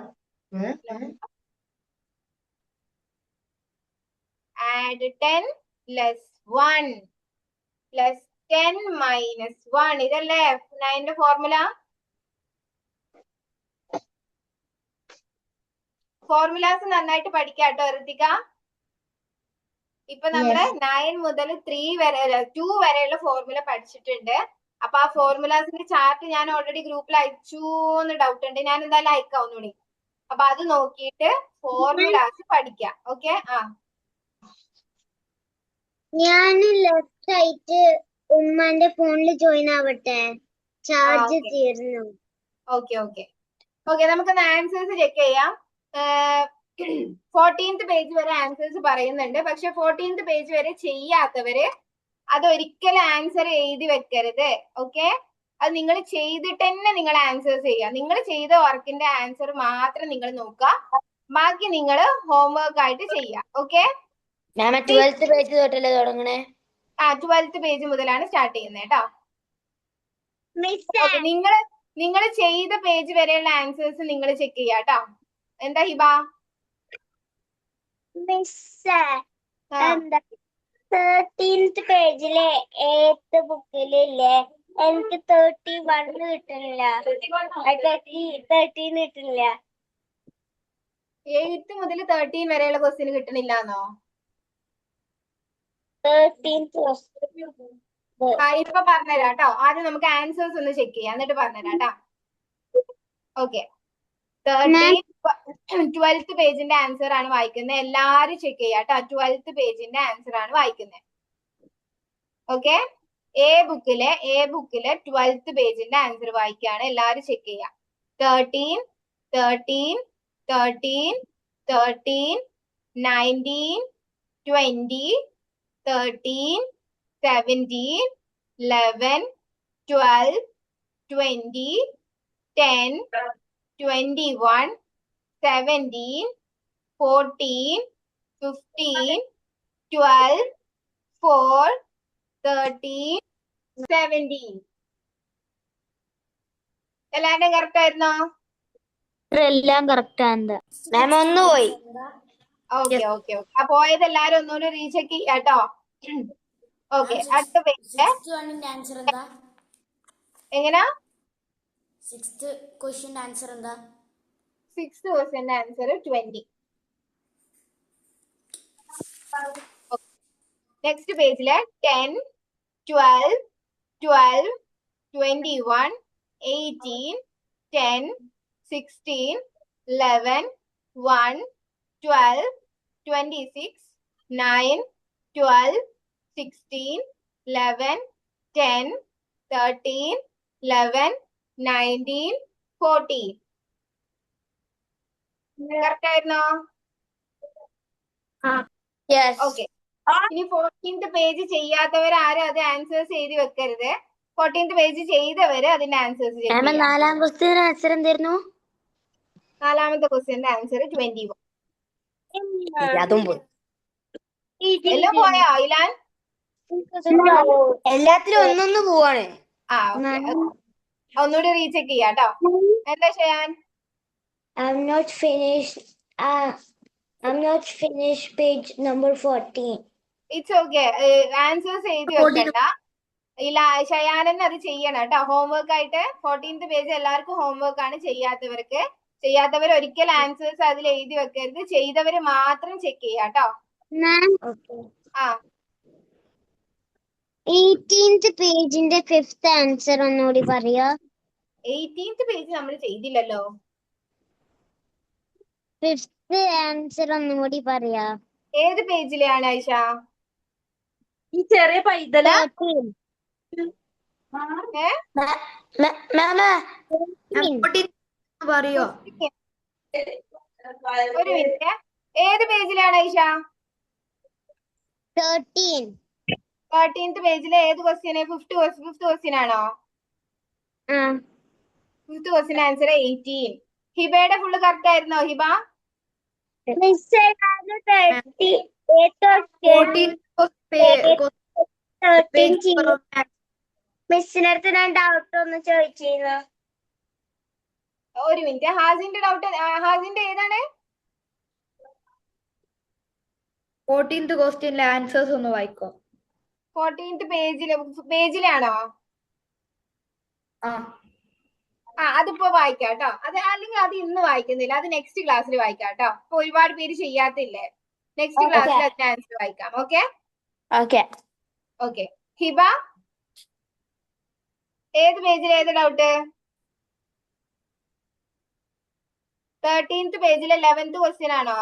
Add 10 less 1 plus 10 minus 1. ഇതല്ലേ 9ന്റെ ഫോർമുല? ഫോർമുലാസ് നന്നായിട്ട് പഠിക്കാട്ടോ ഋതിക. ഇപ്പൊ നമ്മള് 9 മുതൽ 3 വരെ 2 വരെയുള്ള ഫോർമുല പഠിച്ചിട്ടുണ്ട്. അപ്പൊ ആ ഫോർമുലാസിന്റെ ചാർട്ട് ഞാൻ ഓൾറെഡി ഗ്രൂപ്പിൽ അയച്ചു എന്ന് ഡൗട്ട് ഉണ്ട്. ഞാൻ എന്തായാലും അയക്കാം ഒന്നുകൂടി. അപ്പൊ അത് നോക്കിയിട്ട് ഫോർമുലാസ് പഠിക്കാം. ഓക്കെ,
ഞാൻ ലെഫ്റ്റ് ആയിട്ട് ഉമ്മാന്റെ ഫോണിൽ ജോയിൻ ആവട്ടെ. ചാർജ് തീർന്നു.
ഓക്കെ, നമുക്ക് ആൻസേഴ്സ് ചെക്ക് ചെയ്യാം. 14th പേജ് വരെ ആൻസേഴ്സ് പറയുന്നുണ്ട്. പക്ഷെ 14th പേജ് വരെ ചെയ്യാത്തവര് അതൊരിക്കലും ആൻസർ എഴുതി വെക്കരുത്. ഓക്കെ, അത് നിങ്ങൾ ചെയ്തിട്ട് തന്നെ നിങ്ങൾ ആൻസേഴ്സ് ചെയ്യുക. നിങ്ങൾ ചെയ്ത വർക്കിന്റെ ആൻസർ മാത്രം നിങ്ങൾ നോക്കുക. ബാക്കി നിങ്ങൾ ഹോംവർക്ക് ആയിട്ട് ചെയ്യുക. ഓക്കെ,
12th പേജ് തൊട്ടല്ലേ തുടങ്ങണേ?
12th പേജ് മുതലാണ് സ്റ്റാർട്ട് ചെയ്യുന്നത് കേട്ടോ. നിങ്ങൾ ചെയ്ത പേജ് വരെയുള്ള ആൻസേഴ്സ് നിങ്ങൾ ചെക്ക് ചെയ്യുക കേട്ടോ. എന്താ ഹിബ?
13th പേജിലെ 8th ബുക്കിലില്ലേ എനിക്ക് 31 കിട്ടുന്നില്ല 13 കിട്ടുന്നില്ല
8 മുതൽ 13 വരെയുള്ള ക്വസ്റ്റ്യൻ കിട്ടണില്ലാന്നോ?
13th
ഇപ്പൊ പറഞ്ഞുതരാം കേട്ടോ. ആദ്യം നമുക്ക് ആൻസേഴ്സ് ഒന്ന് ചെക്ക് ചെയ്യാം, എന്നിട്ട് പറഞ്ഞുതരാം കേട്ടോ. ഓക്കെ, 12th പേജിന്റെ ആൻസർ ആണ് വായിക്കുന്നത്. എല്ലാരും ചെക്ക് ചെയ്യാം കേട്ടോ. 12th പേജിന്റെ ആൻസർ ആണ് വായിക്കുന്നത്. ഓക്കെ, എ ബുക്കിലെ 12th പേജിന്റെ ആൻസർ വായിക്കുകയാണ്. എല്ലാരും ചെക്ക് ചെയ്യാം. 13, 13, 13, 13, 19, 20, 13, 17, 11, 12, 20, 10, 21, 17, 14, 15, 12, 4, 13, 17. എല്ലാവരുടെയും കറക്റ്റ് ആയിരുന്നോ?
എല്ലാം കറക്റ്റ് ആണ്.
മാം ഒന്ന് പോയി.
Okay okay okay. ആ പോയത് എല്ലാരും ഒന്നുകൂടി റീചെക്ക് ചെയ്യാട്ടോ. ഓക്കെ, അടുത്ത പേജ്
ആൻസർ എന്താ?
എങ്ങനാ?
6th ക്വസ്റ്റ്യന്റെ ആൻസർ എന്താ?
6th ക്വസ്റ്റ്യന്റെ answer 20. നെക്സ്റ്റ് പേജില് 10, 12, 12, 21, 18, 10, 16, 11, 1, 12, 26, 9, 12, 16, 11, 10, 13, 11, 19, 14. കറക്റ്റ് ആയിരുന്നോ? ഓക്കെ, ഇനി 14th പേജ് ചെയ്യാത്തവർ ആരും അത് ആൻസേഴ്സ് എഴുതി വെക്കരുത്. 14th പേജ് ചെയ്തവര് അതിന്റെ ആൻസേഴ്സ് ചെയ്യാം.
4ാം ക്വസ്റ്റ്യൻ ആൻസർ എന്തായിരുന്നു?
4ാമത്തെ ക്വസ്റ്റ്യന്റെ ആൻസർ 21.
അതും പോയി.
എല്ലാം പോയോ ഇലാൻ?
എല്ലാത്തിലും ഒന്നൊന്ന് പോവാണ്.
ഓക്കെ, ഒന്നുകൂടി റീചെക്ക് ചെയ്യാട്ടോ. എന്താ ചെയ്യാൻ?
I'm not finished page number 14.
It's okay. Answers എഴുതി വെക്കണ്ട. ഇല്ല, ഷയാനൻ അത് ചെയ്യണം കേട്ടോ, ഹോംവർക്ക് ആയിട്ട്. 14th പേജ് എല്ലാവർക്കും ഹോംവർക്ക് ആണ്. ചെയ്യാത്തവർ ഒരിക്കൽ ആൻസേഴ്സ് അതിൽ എഴുതി വെക്കരുത്. ചെയ്തവര് മാത്രം ചെക്ക് ചെയ്യാട്ടോ. ആ,
18th പേജിന്റെ 5th ആൻസർ ഒന്നുകൂടി പറയാ.
18th പേജ് നമ്മൾ ചെയ്തില്ലല്ലോ.
5th ആൻസർ ഒന്നുകൂടി പറയാ.
ഏത് പേജിലെയാണ് ഐഷ?
ഈ ചെറിയ പൈതല
പറയോ?
ഒരു മിനിറ്റ്, ഏത് പേജിലാണ് ഐഷ? 13th പേജിലെ ഏത് ക്വസ്റ്റ്യന്? 5th ക്വസ്റ്റ്യൻ ആണോ? 5th question answer 18. ഹിബയുടെ ഫുള്ള് കറക്റ്റ് ആയിരുന്നോ ഹിബ?
മിസ്സിനടുത്ത് ഞാൻ ഡൗട്ട് ഒന്ന് ചോദിച്ചിരുന്നു.
ഒരു മിനിറ്റ്, ഹാസിന്റെ ഡൗട്ട്. ഹാസിന്റെ ഏതാണ്?
14th ക്വസ്റ്റ്യനിലെ ആൻസേഴ്സ് ഒന്ന് വായിക്കോ.
14th പേജിലാണോ? അതിപ്പോ വായിക്കാം കേട്ടോ. അല്ലെങ്കിൽ അത് ഇന്ന് വായിക്കുന്നില്ല, അത് നെക്സ്റ്റ് ക്ലാസ്സിൽ വായിക്കാം കേട്ടോ. ഇപ്പൊ ഒരുപാട് പേര് ചെയ്യാത്തില്ലേ, നെക്സ്റ്റ് ക്ലാസ്സിൽ അതിന്റെ ആൻസർ വായിക്കാം. Okay okay. ഹിബ, ഏത് പേജിൽ ഏത് ഡൗട്ട്? 13th പേജിലെ 11th ക്വസ്റ്റ്യൻ ആണോ?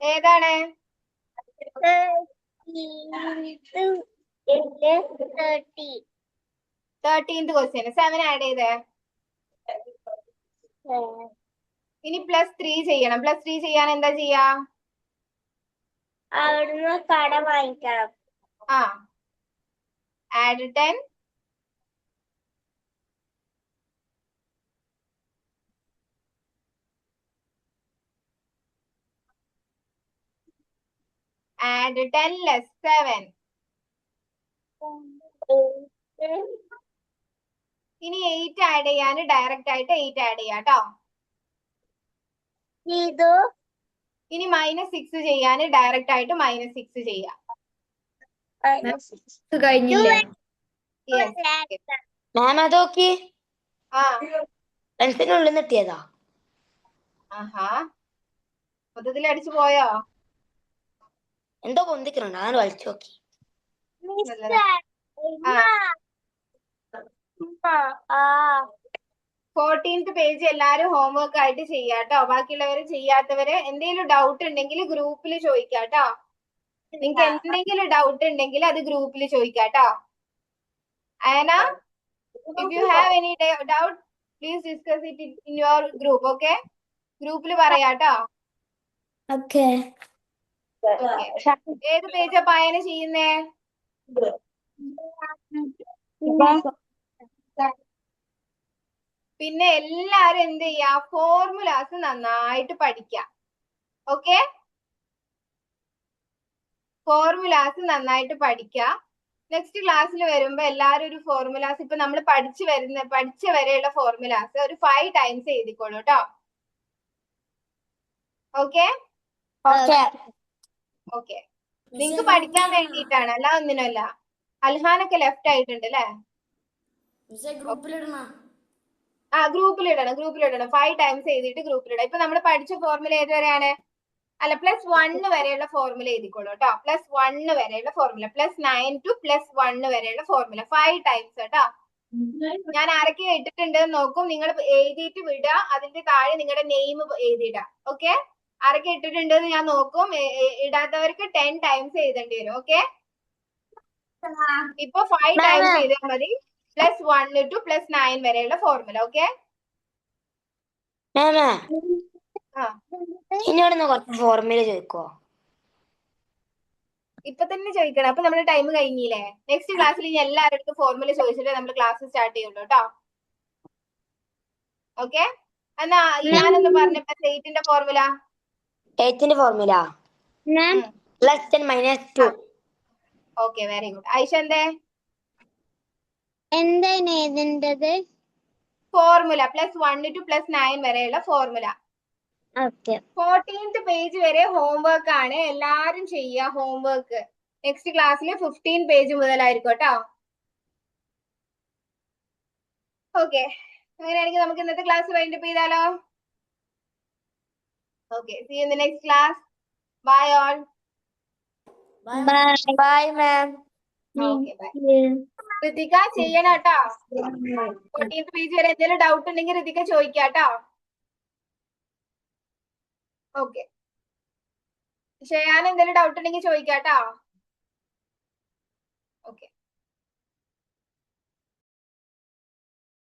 ഏതാണ്? 13th ക്വസ്റ്റ്യൻ 7 ആഡ് ചെയ്തേ. ഇനി +3 ചെയ്യണം. +3 ചെയ്യാൻ എന്താ ചെയ്യാ?
അവിടുന്ന് കടം വാങ്ങിക്കണം.
Add 10, add 10 less 7. ഇനി 8 ആഡ് ചെയ്യാൻ ഡയറക്റ്റ് ആയിട്ട് 8 ആഡ് ചെയ്യാം കേട്ടോ.
ചെയ്തു.
ഇനി -6 ചെയ്യാന് ഡയറക്റ്റ് ആയിട്ട് -6 ചെയ്യാം.
കഴിഞ്ഞില്ലേ?
Yes.
മാം അതൊക്കെ
ആ
പെൻസിലിനുള്ളിൽ എത്തിയതാ.
ആഹാ മൊത്തത്തിൽ അടിച്ചു പോയോ?
എന്തോ പൊന്തിക്കുന്നുണ്ട്, അങ്ങനെ വലിച്ചു നോക്കി.
നല്ലതാ. ആ 14th പേജ് എല്ലാരും ഹോംവർക്ക് ആയിട്ട് ചെയ്യാട്ടോ. ബാക്കിയുള്ളവര് ചെയ്യാത്തവര് എന്തെങ്കിലും ഡൗട്ട് ഉണ്ടെങ്കിൽ ഗ്രൂപ്പിൽ ചോദിക്കാട്ടോ. നിങ്ങൾക്ക് എന്തെങ്കിലും ഡൗട്ട് ഉണ്ടെങ്കിൽ അത് ഗ്രൂപ്പിൽ ചോദിക്കാട്ടോ. ആന, if you have any doubt, please discuss it in your group, okay? ഗ്രൂപ്പിൽ പറയാട്ടോ.
Okay.
ഏത് പേജാ പായന ചെയ്യുന്നേ? പിന്നെ എല്ലാരും എന്ത് ചെയ്യാ, ഫോർമുലാസ് നന്നായിട്ട് പഠിക്കാം. ഓക്കെ, ഫോർമുലാസ് പഠിക്കാം. നെക്സ്റ്റ് ക്ലാസ്സിൽ വരുമ്പോ എല്ലാരും ഒരു ഫോർമുലാസ് ഇപ്പൊ നമ്മൾ പഠിച്ച വരെയുള്ള ഫോർമുലാസ് ഒരു 5 ടൈംസ് എഴുതിക്കോളൂ കേട്ടോ. ഓക്കെ ഓക്കെ, നിങ്ങക്ക് പഠിക്കാൻ വേണ്ടിയിട്ടാണ്, അല്ല ഒന്നിനല്ല. അൽഹാനൊക്കെ ലെഫ്റ്റ് ആയിട്ടുണ്ട് അല്ലേ? ആ ഗ്രൂപ്പിലിടണം 5 ടൈംസ് എഴുതിയിട്ട് ഗ്രൂപ്പിലിടാം. ഇപ്പൊ നമ്മൾ പഠിച്ച ഫോർമുല ഏതുവരെയാണ്? അല്ല, +1 വരെയുള്ള ഫോർമുല എഴുതിക്കോളൂ കേട്ടോ. +1 വരെയുള്ള ഫോർമുല, +9 to +1 വരെയുള്ള ഫോർമുല 5 ടൈംസ് കേട്ടോ. ഞാൻ ആരൊക്കെ ഇട്ടിട്ടുണ്ട് നോക്കും, നിങ്ങൾ എഴുതിയിട്ട് വിടുക. അതിന്റെ താഴെ നിങ്ങളുടെ നെയിം എഴുതിയിടുക. ഓക്കെ, ആരൊക്കെ ഇട്ടിട്ടുണ്ട് എന്ന് ഞാൻ നോക്കും. ഇടാത്തവർക്ക് 10 ടൈംസ് എഴുതേണ്ടി വരും. ഓക്കെ, ഇപ്പൊ 5 ടൈംസ് ചെയ്താൽ മതി. +1 to +9 വരെയുള്ള ഫോർമുല. ഓക്കെ,
ഇനിയോടൊന്ന് കുറച്ച് ഫോർമുല ചോദിക്കോ?
ഇപ്പൊ തന്നെ ചോദിക്കണം. അപ്പൊ നമ്മുടെ ടൈം കഴിഞ്ഞില്ലേ? നെക്സ്റ്റ് ക്ലാസ്സിൽ ഇനി എല്ലാവരുടെ അടുത്തും ഫോർമുല ചോദിച്ചിട്ട് നമ്മൾ ക്ലാസ് സ്റ്റാർട്ട് ചെയ്യുള്ളൂ കേട്ടോ. ഓക്കെ, എന്നാ ഞാനൊന്ന് പറഞ്ഞപ്പോ 8ന്റെ ഫോർമുല.
8ന്റെ formula +10 - 2.
Okay, very good. Aisha എന്തേ?
എന്താണ് എഴുതേണ്ടത്?
ഫോർമുല +1 to +9 വരെയുള്ള ഫോർമുല. 14th പേജ് വരെ ഹോംവർക്ക് ആണ്, എല്ലാരും ചെയ്യുക ഹോംവർക്ക്. നെക്സ്റ്റ് ക്ലാസ്സിൽ 15 പേജ് മുതലായിരിക്കും കേട്ടോ. ഓക്കെ, അങ്ങനെയാണെങ്കിൽ നമുക്ക് ഇന്നത്തെ ക്ലാസ് വൈൻഡപ്പ് ചെയ്താലോ? Okay, see you in the next class. Bye all.
Bye ma'am.
Okay, bye. Ritika ചെയ്യണം കേട്ടോ. 14th പേജ് വരെ എന്തെങ്കിലും ഡൗട്ട് ഉണ്ടെങ്കിൽ ഋതിക ചോദിക്കാട്ടോ. ഓക്കെ, ഷെയാൻ എന്തെങ്കിലും ഡൗട്ട് ഉണ്ടെങ്കിൽ ചോദിക്കാട്ടോ.